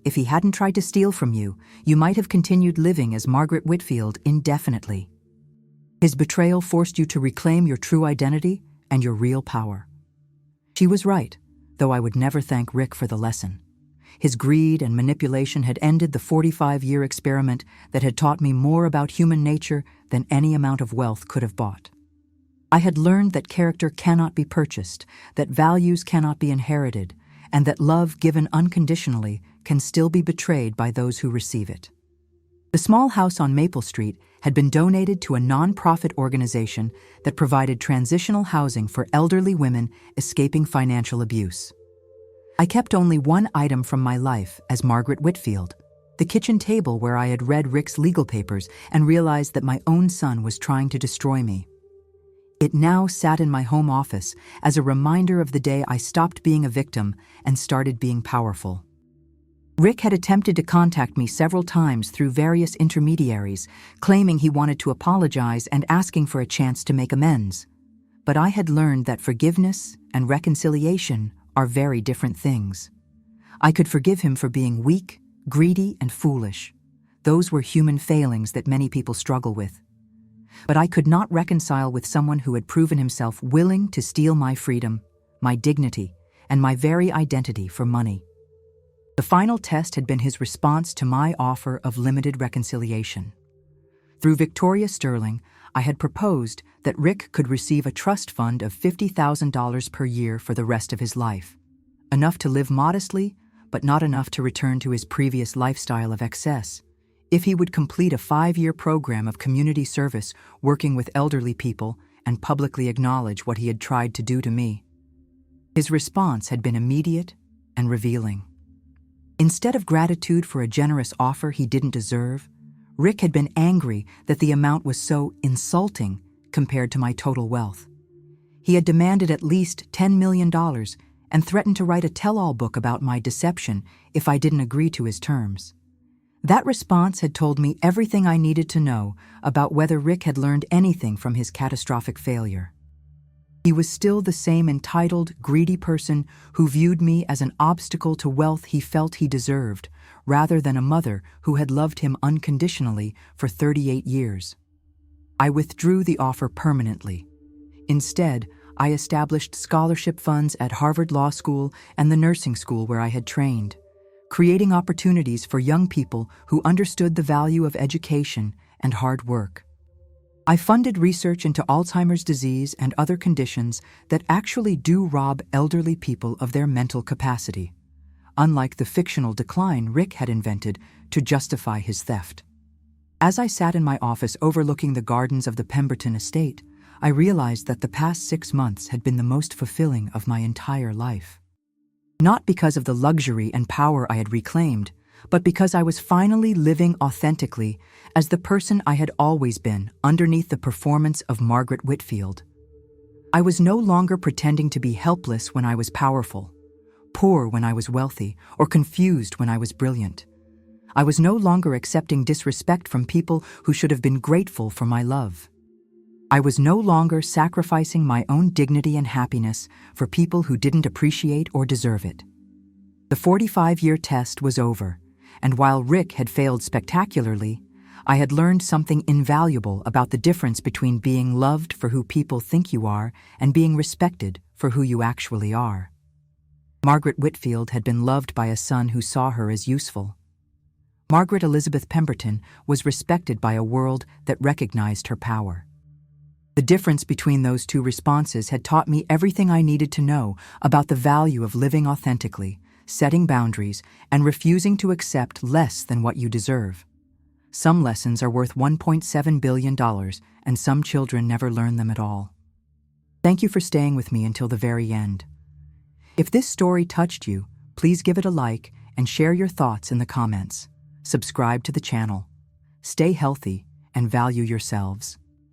If he hadn't tried to steal from you, you might have continued living as Margaret Whitfield indefinitely. His betrayal forced you to reclaim your true identity and your real power." She was right, though I would never thank Rick for the lesson. His greed and manipulation had ended the 45-year experiment that had taught me more about human nature than any amount of wealth could have bought. I had learned that character cannot be purchased, that values cannot be inherited, and that love given unconditionally can still be betrayed by those who receive it. The small house on Maple Street had been donated to a nonprofit organization that provided transitional housing for elderly women escaping financial abuse. I kept only one item from my life as Margaret Whitfield, the kitchen table where I had read Rick's legal papers and realized that my own son was trying to destroy me. It now sat in my home office as a reminder of the day I stopped being a victim and started being powerful. Rick had attempted to contact me several times through various intermediaries, claiming he wanted to apologize and asking for a chance to make amends. But I had learned that forgiveness and reconciliation are very different things. I could forgive him for being weak, greedy, and foolish. Those were human failings that many people struggle with. But I could not reconcile with someone who had proven himself willing to steal my freedom, my dignity, and my very identity for money. The final test had been his response to my offer of limited reconciliation. Through Victoria Sterling, I had proposed that Rick could receive a trust fund of $50,000 per year for the rest of his life, enough to live modestly, but not enough to return to his previous lifestyle of excess, if he would complete a 5-year program of community service working with elderly people and publicly acknowledge what he had tried to do to me. His response had been immediate and revealing. Instead of gratitude for a generous offer he didn't deserve, Rick had been angry that the amount was so insulting compared to my total wealth. He had demanded at least $10 million and threatened to write a tell-all book about my deception if I didn't agree to his terms. That response had told me everything I needed to know about whether Rick had learned anything from his catastrophic failure. He was still the same entitled, greedy person who viewed me as an obstacle to wealth he felt he deserved, rather than a mother who had loved him unconditionally for 38 years. I withdrew the offer permanently. Instead, I established scholarship funds at Harvard Law School and the nursing school where I had trained, creating opportunities for young people who understood the value of education and hard work. I funded research into Alzheimer's disease and other conditions that actually do rob elderly people of their mental capacity, unlike the fictional decline Rick had invented to justify his theft. As I sat in my office overlooking the gardens of the Pemberton estate, I realized that the past 6 months had been the most fulfilling of my entire life. Not because of the luxury and power I had reclaimed, but because I was finally living authentically as the person I had always been underneath the performance of Margaret Whitfield. I was no longer pretending to be helpless when I was powerful, poor when I was wealthy, or confused when I was brilliant. I was no longer accepting disrespect from people who should have been grateful for my love. I was no longer sacrificing my own dignity and happiness for people who didn't appreciate or deserve it. The 45-year test was over, and while Rick had failed spectacularly, I had learned something invaluable about the difference between being loved for who people think you are and being respected for who you actually are. Margaret Whitfield had been loved by a son who saw her as useful. Margaret Elizabeth Pemberton was respected by a world that recognized her power. The difference between those two responses had taught me everything I needed to know about the value of living authentically, setting boundaries, and refusing to accept less than what you deserve. Some lessons are worth $1.7 billion, and some children never learn them at all. Thank you for staying with me until the very end. If this story touched you, please give it a like and share your thoughts in the comments. Subscribe to the channel. Stay healthy and value yourselves.